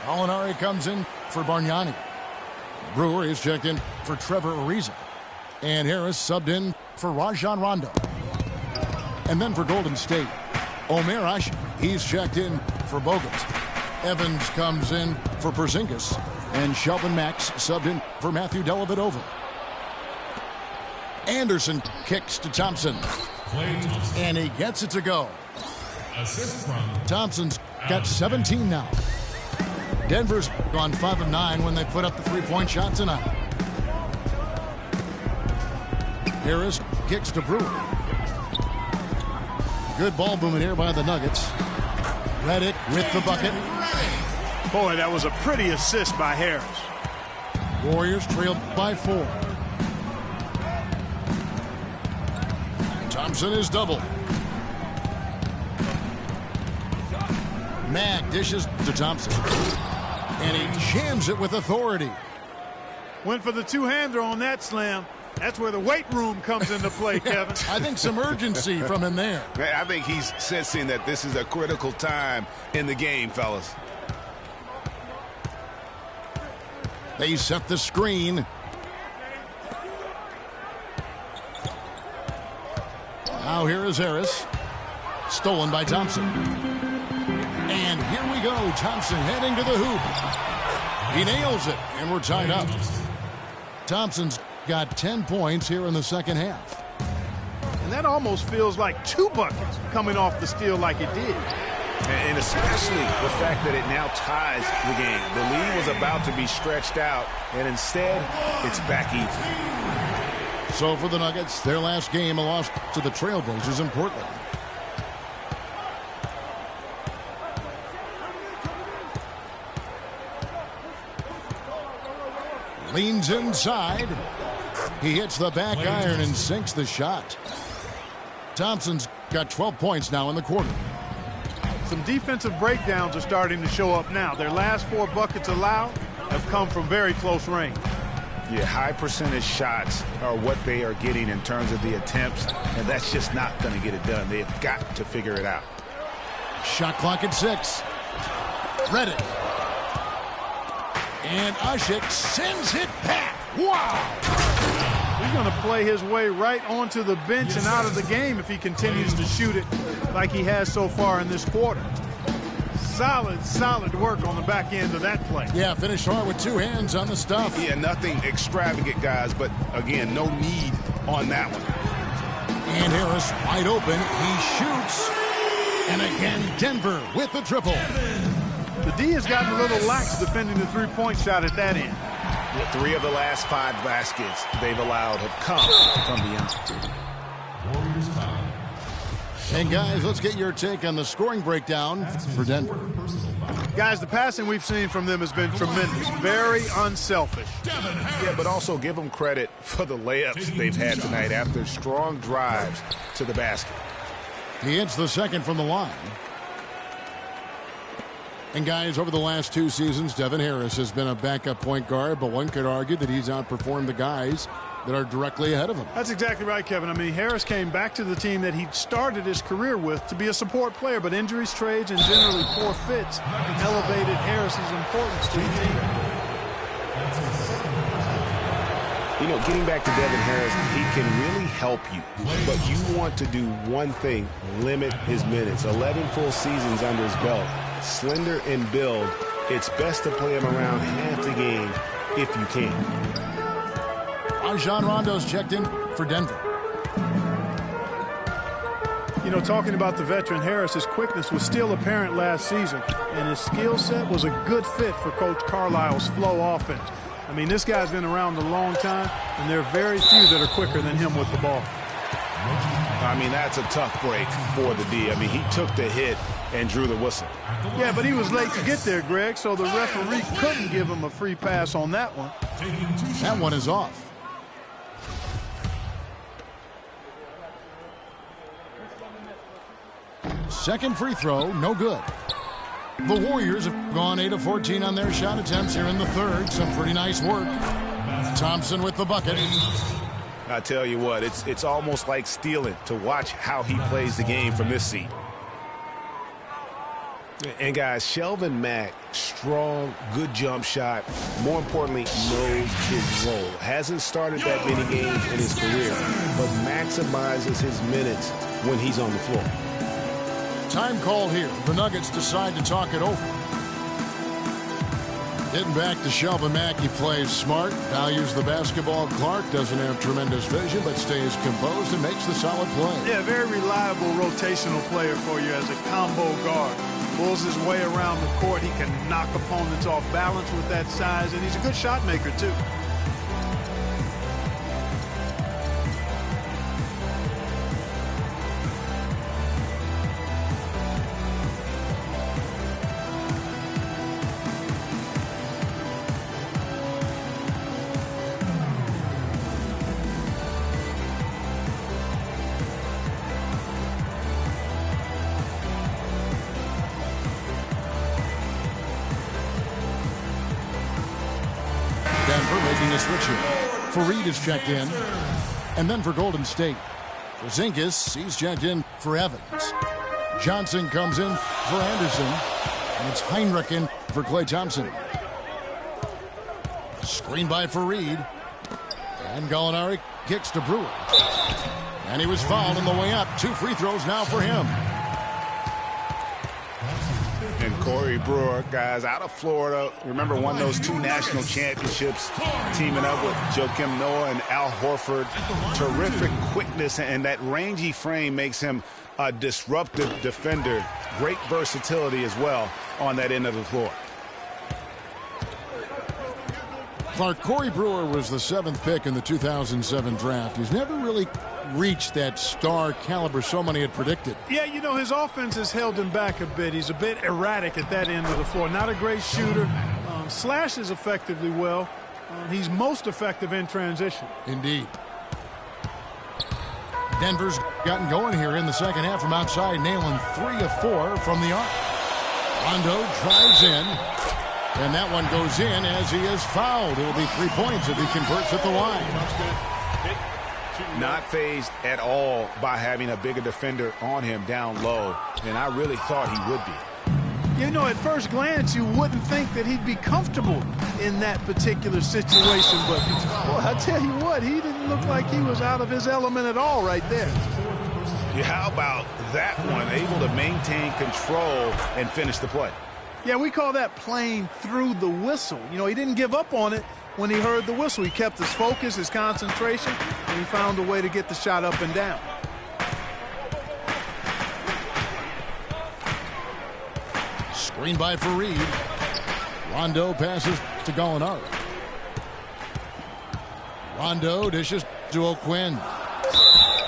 Molinari comes in for Bargnani. Brewer is checked in for Trevor Ariza. And Harris subbed in for Rajon Rondo. And then for Golden State, Omer Ashe, he's checked in for Bogut. Evans comes in for Porzingis. And Shelvin Max subbed in for Matthew Dellavedova. Anderson kicks to Thompson. And he gets it to go.
Assist from
Thompson's got 17 now. Denver's gone 5 of 9 when they put up the three-point shot tonight. Harris kicks to Brewer. Good ball movement here by the Nuggets. Redick with the bucket.
Boy, that was a pretty assist by Harris.
Warriors trailed by 4. Thompson is doubled. Mag dishes to Thompson. And he jams it with authority.
Went for the two-hander on that slam. That's where the weight room comes into play, Kevin.
I think some urgency from him there.
I think he's sensing that this is a critical time in the game, fellas.
They set the screen. Now here is Harris. Stolen by Thompson. And here we go. Thompson heading to the hoop. He nails it, and we're tied up. Thompson's got 10 points here in the second half.
And that almost feels like 2 buckets coming off the steal like it did.
And especially the fact that it now ties the game. The lead was about to be stretched out, and instead, it's back even.
So for the Nuggets, their last game, a loss to the Trailblazers in Portland. Leans inside. He hits the back iron and sinks the shot. Thompson's got 12 points now in the quarter.
Some defensive breakdowns are starting to show up now. Their last 4 buckets allowed have come from very close range.
Yeah, high percentage shots are what they are getting in terms of the attempts, and that's just not going to get it done. They've got to figure it out.
Shot clock at 6. Redick. And Ashik sends it back. Wow!
He's going to play his way right onto the bench and out of the game if he continues to shoot it like he has so far in this quarter. Solid work on the back end of that play.
Yeah, finished hard with 2 hands on the stuff.
Yeah, nothing extravagant, guys, but again, no need on that one.
And Harris wide open. He shoots. And again, Denver with the triple.
The D has gotten a little lax defending the three-point shot at that end.
Yeah, 3 of the last 5 baskets they've allowed have come from beyond.
Warriors foul.
And guys, let's get your take on the scoring breakdown for Denver.
Guys, the passing we've seen from them has been tremendous. Very unselfish.
Yeah, but also give them credit for the layups they've had tonight after strong drives to the basket.
He hits the second from the line. And guys, over the last 2 seasons, Devin Harris has been a backup point guard, but one could argue that he's outperformed the guys that are directly ahead of him.
That's exactly right, Kevin. I mean, Harris came back to the team that he started his career with to be a support player, but injuries, trades, and generally poor fits elevated Harris's importance to the team.
You know, getting back to Devin Harris, he can really help you. But you want to do one thing, limit his minutes. 11 full seasons under his belt. Slender in build, it's best to play him around half the game if you can.
Rajon Rondo's checked in for Denver.
You know, talking about the veteran Harris, his quickness was still apparent last season, and his skill set was a good fit for Coach Carlisle's flow offense. I mean, this guy's been around a long time, and there are very few that are quicker than him with the ball.
I mean, that's a tough break for the D. I mean, he took the hit and drew the whistle.
Yeah, but he was late to get there, Greg, so the referee couldn't give him a free pass on that one.
That one is off. Second free throw, no good. The Warriors have gone 8 of 14 on their shot attempts here in the third. Some pretty nice work. Thompson with the bucket.
I tell you what, it's almost like stealing to watch how he plays the game from this seat.
And guys, Shelvin Mack, strong, good jump shot. More importantly, knows his role. Hasn't started that many games in his career, but maximizes his minutes when he's on the floor.
Time call here. The Nuggets decide to talk it over. Getting back to Shelvin Mack, he plays smart, values the basketball. Clark doesn't have tremendous vision, but stays composed and makes the solid play.
Yeah, very reliable rotational player for you as a combo guard. Pulls his way around the court. He can knock opponents off balance with that size, and he's a good shot maker, too.
Denver making a switch here. Fareed is checked in. And then for Golden State, Porzingis, he's checked in for Evans. Johnson comes in for Anderson. And it's Heinrich in for Klay Thompson. Screen by Fareed. And Gallinari kicks to Brewer. And he was fouled on the way up. 2 free throws now for him.
And Corey Brewer, guys, out of Florida. Remember, won those 2 national championships, teaming up with Joakim Noah and Al Horford. Terrific quickness, and that rangy frame makes him a disruptive defender. Great versatility as well on that end of the floor.
Clark, Corey Brewer was the 7th pick in the 2007 draft. He's never really reached that star caliber so many had predicted.
Yeah, you know, his offense has held him back a bit. He's a bit erratic at that end of the floor. Not a great shooter. Slashes effectively well. He's most effective in transition.
Indeed. Denver's gotten going here in the second half from outside, nailing 3 of 4 from the arc. Rondo drives in, and that one goes in as he is fouled. It will be 3 points if he converts at the line.
Not fazed at all by having a bigger defender on him down low, and I really thought he would be.
You know, at first glance, you wouldn't think that he'd be comfortable in that particular situation, but boy, I tell you what, he didn't look like he was out of his element at all right there.
Yeah, how about that one? Able to maintain control and finish the play.
Yeah, we call that playing through the whistle. You know, he didn't give up on it when he heard the whistle. He kept his focus, his concentration, and he found a way to get the shot up and down.
Screen by Fareed. Rondo passes to Gallinari. Rondo dishes to O'Quinn.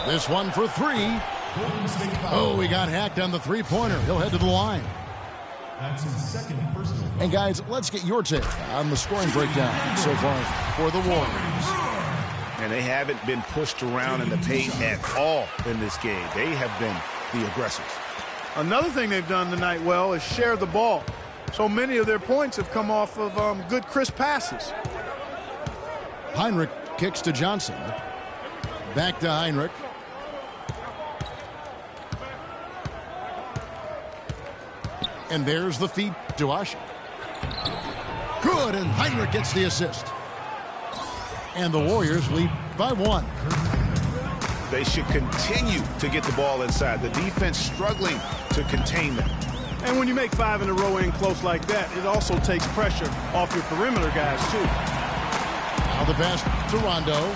This one for 3. Oh, he got hacked on the three-pointer. He'll head to the line.
That's his second personal.
And guys, let's get your take on the scoring breakdown so far for the Warriors.
And they haven't been pushed around in the paint at all in this game. They have been the aggressors.
Another thing they've done tonight well is share the ball. So many of their points have come off of good, crisp passes.
Heinrich kicks to Johnson. Back to Heinrich. And there's the feed to Ashe. Good, and Heinrich gets the assist. And the Warriors lead by 1.
They should continue to get the ball inside. The defense struggling to contain them.
And when you make 5 in a row in close like that, it also takes pressure off your perimeter guys, too.
Now the pass to Rondo.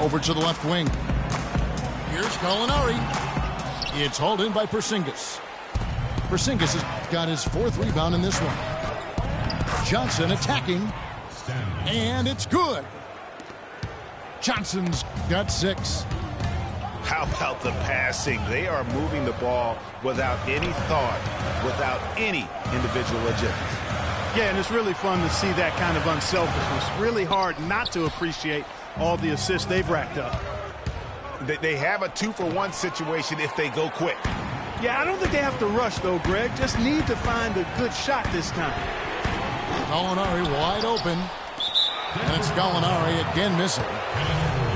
Over to the left wing. Here's Gallinari. It's hauled in by Porzingis. Porzingis has got his 4th rebound in this one. Johnson attacking. And it's good. Johnson's got 6.
How about the passing? They are moving the ball without any thought, without any individual agenda.
Yeah, and it's really fun to see that kind of unselfishness. Really hard not to appreciate all the assists they've racked up.
They have a 2-for-1 situation if they go quick.
Yeah, I don't think they have to rush, though, Greg. Just need to find a good shot this time.
Gallinari wide open. And it's Gallinari again missing.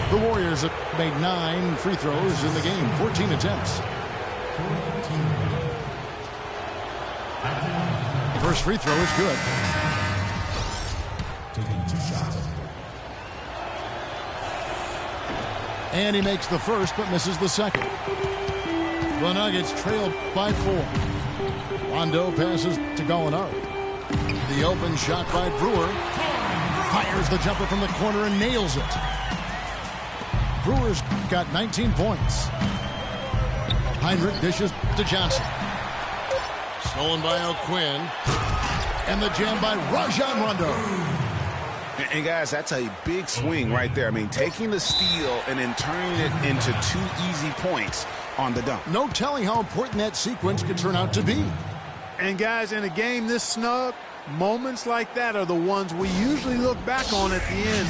The Warriors have made 9 free throws in the game, 14 attempts. First free throw is good.
Taking 2 shots.
And he makes the first but misses the second. The Nuggets trail by 4. Rondo passes to Gallinari. The open shot by Brewer. Fires the jumper from the corner and nails it. Brewer's got 19 points. Heinrich dishes to Johnson. Stolen by O'Quinn. And the jam by Rajon Rondo.
And guys, that's a big swing right there. I mean, taking the steal and then turning it into 2 easy points on the dunk.
No telling how important that sequence could turn out to be.
And guys, in a game this snug, moments like that are the ones we usually look back on at the end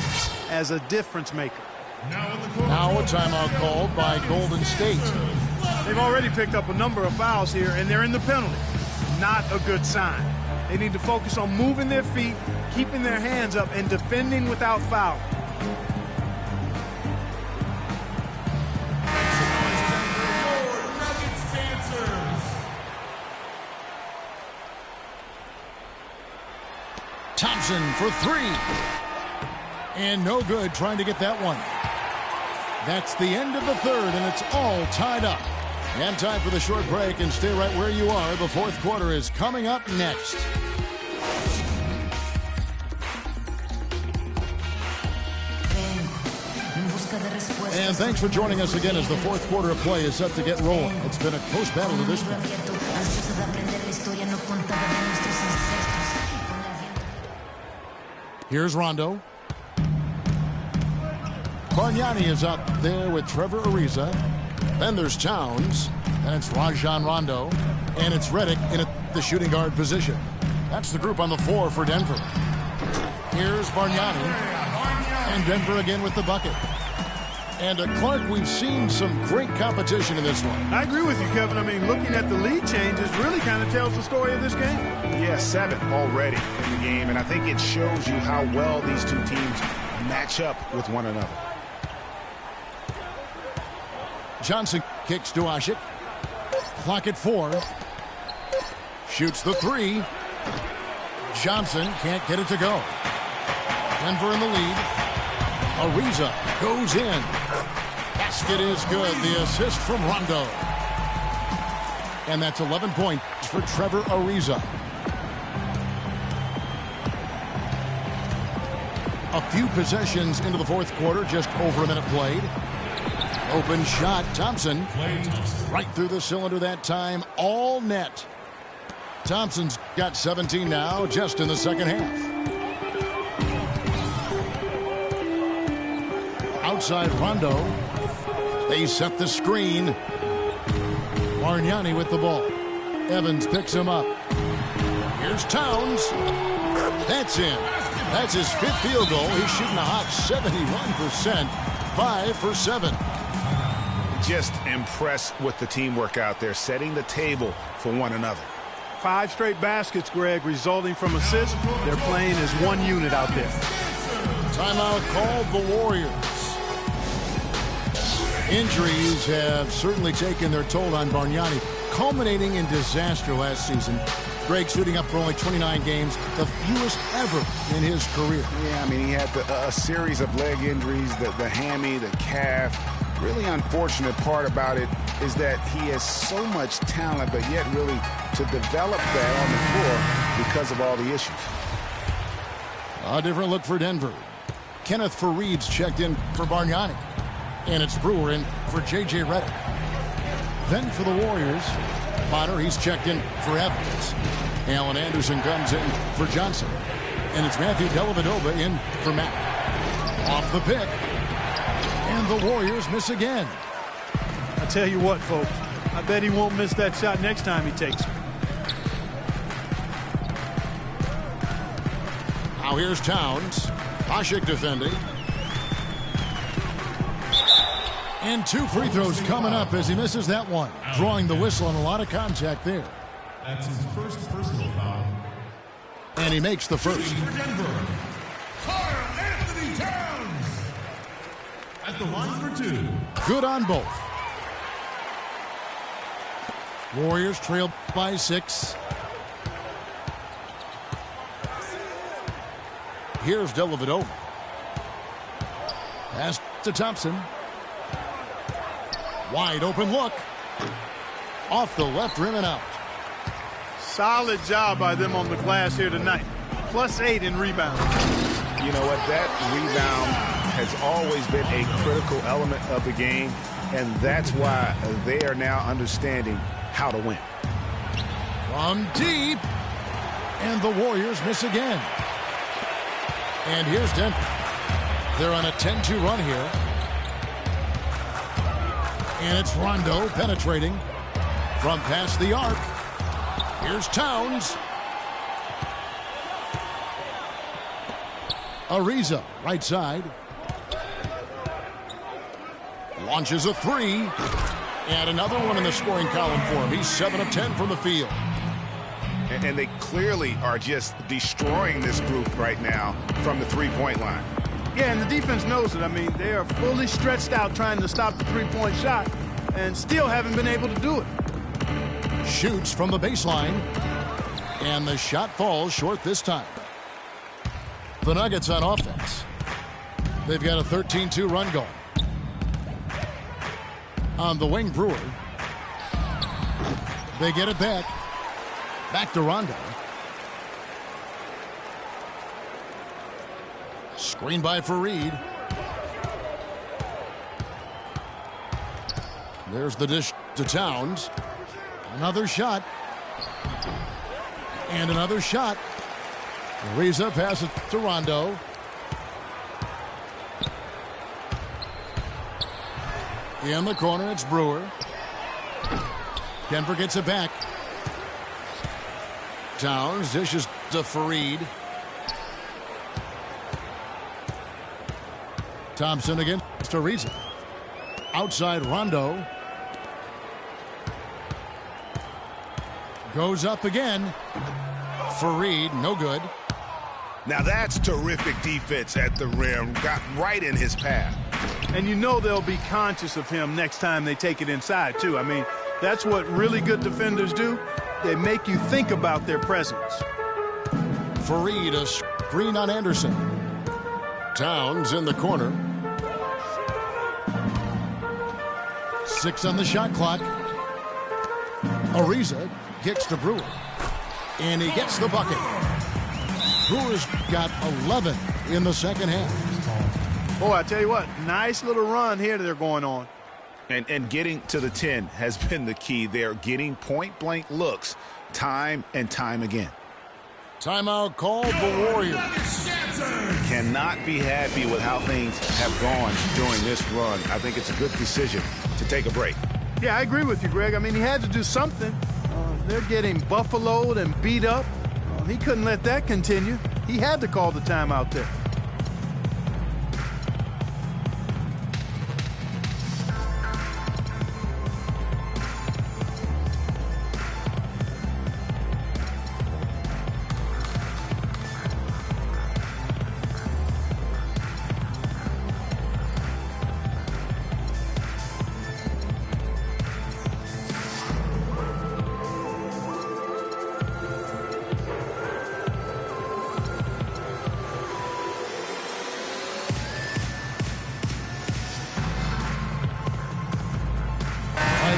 as a difference maker.
Now a timeout called by Golden State.
They've already picked up a number of fouls here, and they're in the penalty. Not a good sign. They need to focus on moving their feet, keeping their hands up, and defending without foul.
Thompson for 3. And no good trying to get that one. That's the end of the third, and it's all tied up. And time for the short break, and stay right where you are. The fourth quarter is coming up next. And thanks for joining us again as the fourth quarter of play is set to get rolling. It's been a close battle to this point. Here's Rondo. Bargnani is out there with Trevor Ariza. Then there's Towns. And it's Rajon Rondo. And it's Redick in the shooting guard position. That's the group on the floor for Denver. Here's Bargnani. And Denver again with the bucket. And Clark, we've seen some great competition in this one.
I agree with you, Kevin. I mean, looking at the lead changes really kind of tells the story of this game.
Yeah, 7 already in the game, and I think it shows you how well these two teams match up with one another.
Johnson kicks to Asik. Clock at 4. Shoots the 3. Johnson can't get it to go. Denver in the lead. Ariza goes in. Basket is good. The assist from Rondo. And that's 11 points for Trevor Ariza. A few possessions into the fourth quarter, just over a minute played. Open shot, Thompson. Right through the cylinder that time, all net. Thompson's got 17 now, just in the second half. Outside Rondo. They set the screen. Bargnani with the ball. Evans picks him up. Here's Towns. That's in. That's his 5th field goal. He's shooting a hot 71%. 5 for 7.
Just impressed with the teamwork out there, setting the table for one another.
5 straight baskets, Greg, resulting from assists. They're playing as one unit out there.
Timeout called the Warriors. Injuries have certainly taken their toll on Bargnani, culminating in disaster last season. Greg suiting up for only 29 games, the fewest ever in his career.
Yeah, I mean, he had a series of leg injuries, the hammy, the calf. Really unfortunate part about it is that he has so much talent, but yet really to develop that on the floor because of all the issues.
A different look for Denver. Kenneth Faried's checked in for Bargnani. And it's Brewer in for J.J. Redick. Then for the Warriors, Potter, he's checked in for Evans. Alan Anderson comes in for Johnson. And it's Matthew Dellavedova in for Mack. Off the pick. And the Warriors miss again.
I tell you what, folks, I bet he won't miss that shot next time he takes it.
Now here's Towns. Asik defending. And 2 free throws coming up as he misses that one. Drawing the whistle on a lot of contact there.
That's his first personal foul.
And he makes the first.
For Denver, Karl Anthony Towns. At the line for 2.
Good on both. Warriors trail by 6. Here's Dellavedova. Pass to Thompson. Wide open look. Off the left rim and out.
Solid job by them on the glass here tonight. +8 in rebounds.
You know what? That rebound has always been a critical element of the game, and that's why they are now understanding how to win.
From deep. And the Warriors miss again. And here's Denver. They're on a 10-2 run here. And it's Rondo penetrating from past the arc. Here's Towns. Ariza, right side. Launches a three. And another one in the scoring column for him. He's 7 of 10 from the field.
And they clearly are just destroying this group right now from the three-point line.
Yeah, and the defense knows it. I mean, they are fully stretched out trying to stop the three-point shot and still haven't been able to do it.
Shoots from the baseline. And the shot falls short this time. The Nuggets on offense. They've got a 13-2 run going. On the wing, Brewer. They get it back. Back to Rondo. Screen by Fareed. There's the dish to Towns. Another shot. And another shot. Ariza passes to Rondo. In the corner, it's Brewer. Denver gets it back. Towns dishes to Fareed. Thompson against Ariza. Outside Rondo. Goes up again. Fareed, no good.
Now that's terrific defense at the rim. Got right in his path.
And you know they'll be conscious of him next time they take it inside, too. I mean, that's what really good defenders do. They make you think about their presence.
Fareed, a screen on Anderson. Towns in the corner. 6 on the shot clock. Ariza kicks to Brewer. And he gets the bucket. Brewer's got 11 in the second half.
Boy, I tell you what, nice little run here they're going on.
And getting to the 10 has been the key. They're getting point-blank looks time and time again.
Timeout called the Warriors.
Cannot be happy with how things have gone during this run. I think it's a good decision to take a break.
Yeah, I agree with you, Greg. I mean, he had to do something. They're getting buffaloed and beat up. He couldn't let that continue. He had to call the timeout there.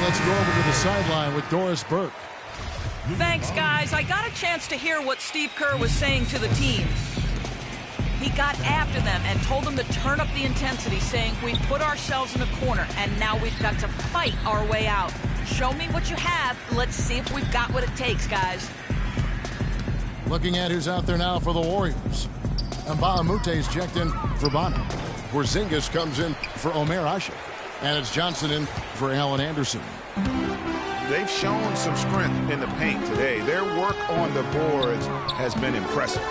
Let's go over to the sideline with Doris Burke.
Thanks, guys. I got a chance to hear what Steve Kerr was saying to the team. He got after them and told them to turn up the intensity, saying we put ourselves in the corner and now we've got to fight our way out. Show me what you have. Let's see if we've got what it takes, guys.
Looking at who's out there now for the Warriors. Mbaamute's checked in for Bono. Porzingis comes in for Omer Ashik. And it's Johnson in for Allen Anderson.
They've shown some strength in the paint today. Their work on the boards has been impressive.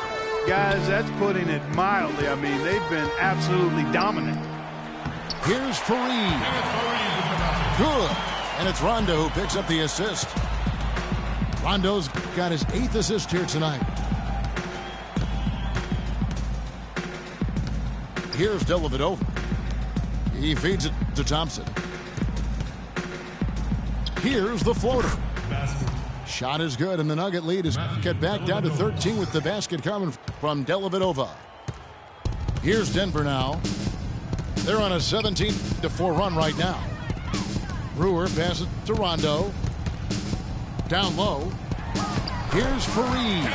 Guys, that's putting it mildly. I mean, they've been absolutely dominant.
Here's Fareed. Good. And it's Rondo who picks up the assist. Rondo's got his 8th assist here tonight. Here's Dellavedova. He feeds it to Thompson. Here's the floater. Shot is good, and the Nugget lead is get back down to 13 with the basket coming from Dellavedova. Here's Denver now. They're on a 17-4 run right now. Brewer passes to Rondo. Down low. Here's Fareed.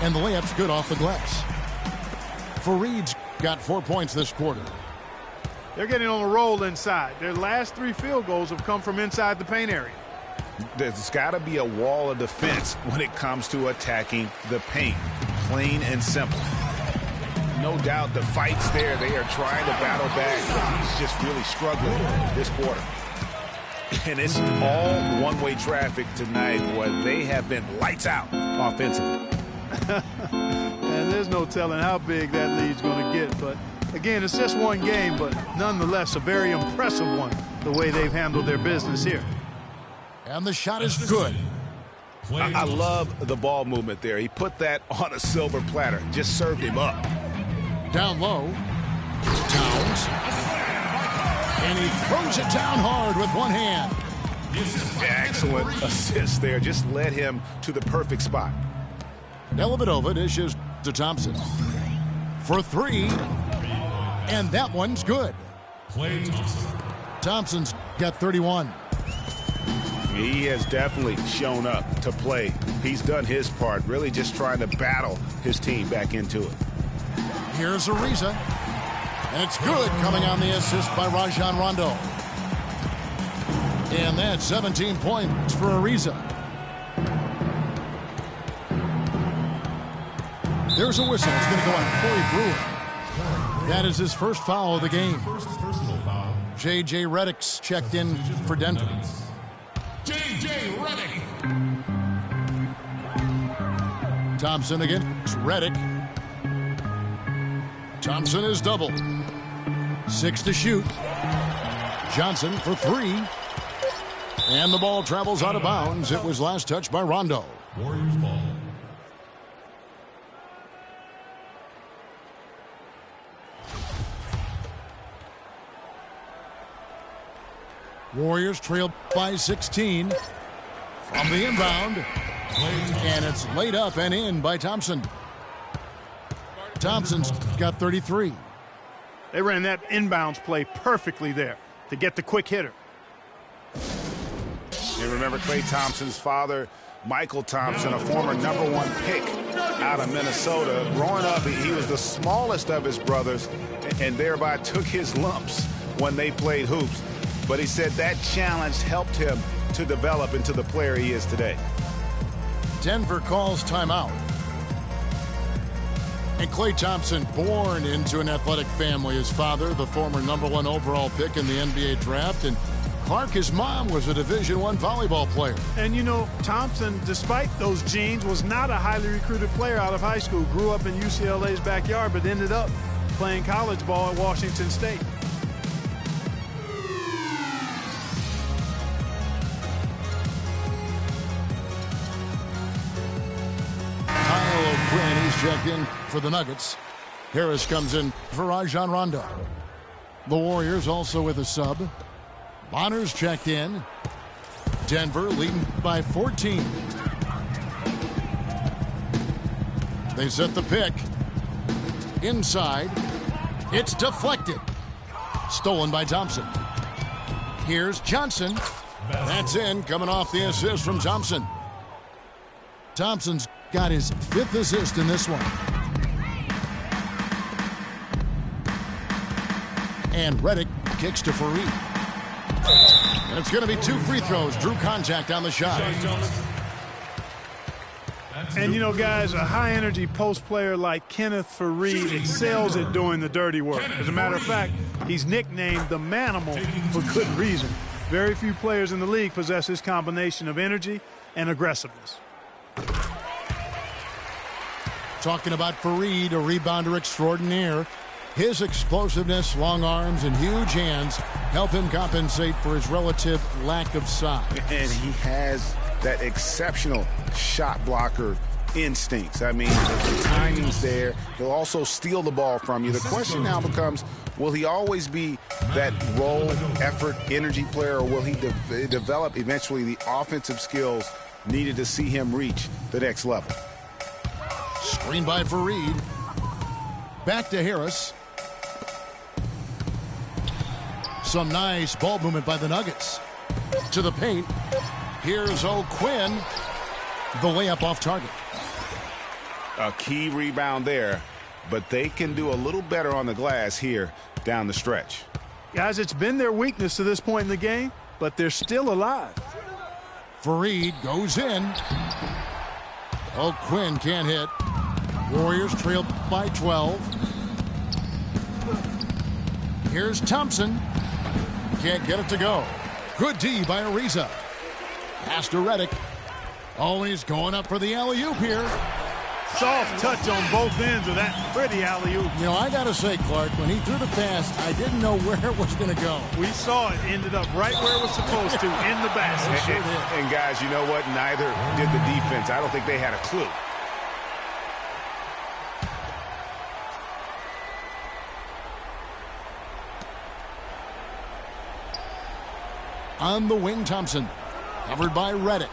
And the layup's good off the glass. Fareed's got 4 points this quarter.
They're getting on a roll inside. Their last 3 field goals have come from inside the paint area.
There's got to be a wall of defense when it comes to attacking the paint. Plain and simple. No doubt the fight's there. They are trying to battle back, but he's just really struggling this quarter. And it's all one-way traffic tonight, where they have been lights out offensively.
And there's no telling how big that lead's going to get. But, again, it's just one game, but nonetheless a very impressive one, the way they've handled their business here.
And the shot is good.
I love the ball movement there. He put that on a silver platter. Just served him up.
Down low. Towns. And he throws it down hard with one hand.
Excellent assist there. Just led him to the perfect spot.
Dellavedova dishes to Thompson. For 3. And that one's good. Thompson's got 31.
He has definitely shown up to play. He's done his part, really just trying to battle his team back into it.
Here's Ariza. And it's good, coming on the assist by Rajon Rondo. And that's 17 points for Ariza. There's a whistle. It's going to go on Corey Brewer. That is his first foul of the game. J.J. Redick's checked in for Denver.
J.J. Redick.
Thompson against Redick. Thompson is doubled. 6 to shoot. Johnson for 3. And the ball travels out of bounds. It was last touched by Rondo.
Warriors ball.
Warriors trail by 16 from the inbound. And it's laid up and in by Thompson. Thompson's got 33.
They ran that inbounds play perfectly there to get the quick hitter.
You remember Klay Thompson's father, Michael Thompson, a former #1 pick out of Minnesota. Growing up, he was the smallest of his brothers and thereby took his lumps when they played hoops. But he said that challenge helped him to develop into the player he is today.
Denver calls timeout. And Klay Thompson, born into an athletic family. His father, the former #1 overall pick in the NBA draft. And Clark, his mom, was a Division I volleyball player.
And, you know, Thompson, despite those genes, was not a highly recruited player out of high school. Grew up in UCLA's backyard, but ended up playing college ball at Washington State.
He's checked in for the Nuggets. Harris comes in for Rajon Rondo. The Warriors also with a sub. Bonner's checked in. Denver leading by 14. They set the pick. Inside. It's deflected. Stolen by Thompson. Here's Johnson. That's in, coming off the assist from Thompson. Thompson's got his 5th assist in this one. And Redick kicks to Fareed. And it's going to be 2 free throws. Drew contact on the shot.
And, you know, guys, a high-energy post player like Kenneth Fareed excels at doing the dirty work. As a matter of fact, he's nicknamed the Manimal for good reason. Very few players in the league possess this combination of energy and aggressiveness.
Talking about Fareed, a rebounder extraordinaire. His explosiveness, long arms, and huge hands help him compensate for his relative lack of size.
And he has that exceptional shot blocker instincts. I mean, the timing's there. He'll also steal the ball from you. The question now becomes, will he always be that role, effort, energy player, or will he develop eventually the offensive skills needed to see him reach the next level?
Screen by Fareed. Back to Harris. Some nice ball movement by the Nuggets. To the paint. Here's O'Quinn. The layup off target.
A key rebound there, but they can do a little better on the glass here down the stretch.
Guys, it's been their weakness to this point in the game, but they're still alive.
Fareed goes in. O'Quinn can't hit. Warriors trailed by 12. Here's Thompson. Can't get it to go. Good D by Ariza. Pass to Redick. Oh, he's going up for the alley-oop here.
Soft touch on both ends of that pretty alley-oop.
You know, I got to say, Clark, when he threw the pass, I didn't know where it was going to go.
We saw it ended up right where it was supposed to, in the basket.
And guys, you know what? Neither did the defense. I don't think they had a clue.
On the wing, Thompson. Covered by Redick.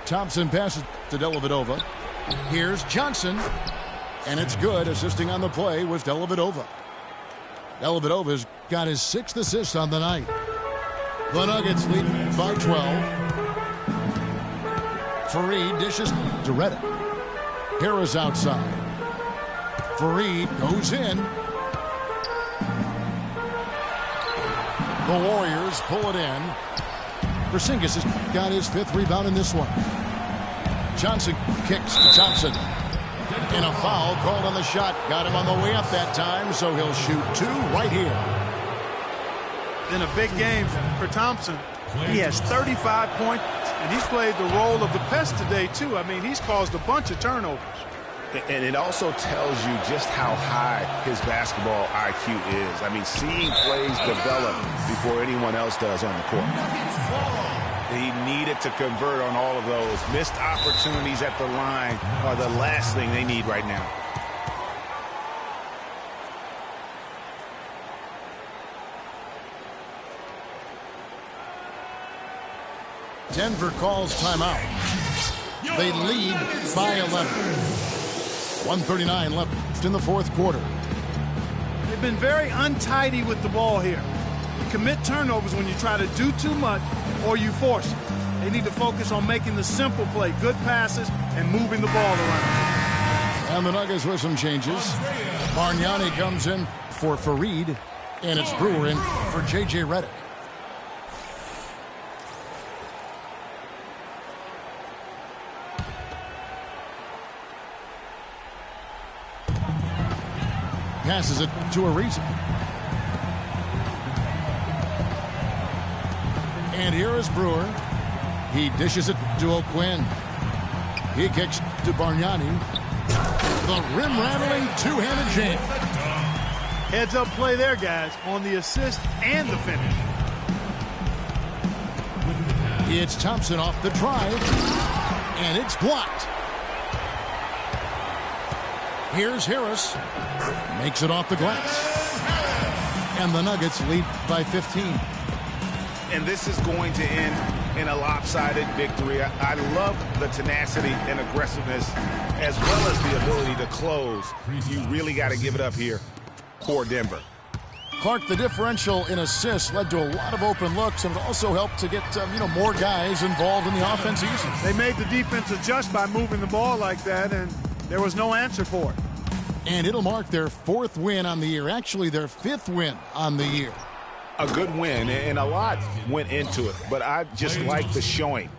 Thompson passes to Dellavedova. Here's Johnson. And it's good. Assisting on the play was Dellavedova. Dellavedova's got his 6th assist on the night. The Nuggets lead by 12. Fareed dishes to Redick. Harris outside. Fareed goes in. The Warriors pull it in. Porzingis has got his 5th rebound in this one. Johnson kicks to Thompson. And a foul called on the shot. Got him on the way up that time, so he'll shoot 2 right here.
In a big game for Thompson. He has 35 points, and he's played the role of the pest today, too. I mean, he's caused a bunch of turnovers.
And it also tells you just how high his basketball IQ is. I mean, seeing plays develop before anyone else does on the court. He needed to convert on all of those. Missed opportunities at the line are the last thing they need right now.
Denver calls timeout. They lead by 11. 1:39 left in the 4th quarter.
They've been very untidy with the ball here. You commit turnovers when you try to do too much or you force it. They need to focus on making the simple play, good passes, and moving the ball around.
And the Nuggets with some changes. Bargnani comes in for Fareed, and it's Brewer in for J.J. Redick. Passes it to Ariza. And here is Brewer. He dishes it to O'Quinn. He kicks to Bargnani. The rim-rattling two-handed jam.
Heads-up play there, guys, on the assist and the finish.
It's Thompson off the drive, and it's blocked. Here's Harris. Makes it off the glass. And the Nuggets lead by 15.
And this is going to end in a lopsided victory. I love the tenacity and aggressiveness as well as the ability to close. You really got to give it up here for Denver.
Clark, the differential in assists led to a lot of open looks, and it also helped to get more guys involved in the offense easy.
They made the defense adjust by moving the ball like that, and there was no answer for it.
And it'll mark their 4th win on the year. Actually, their 5th win on the year.
A good win, and a lot went into it. But I just like the showing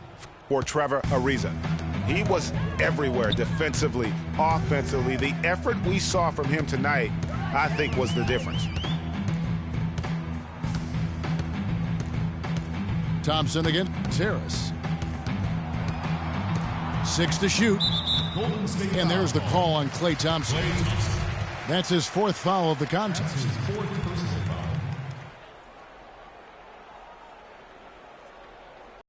for Trevor Ariza. He was everywhere defensively, offensively. The effort we saw from him tonight, I think, was the difference.
Thompson against Harris. 6 to shoot. And there's the call on Klay Thompson. That's his 4th foul of the contest.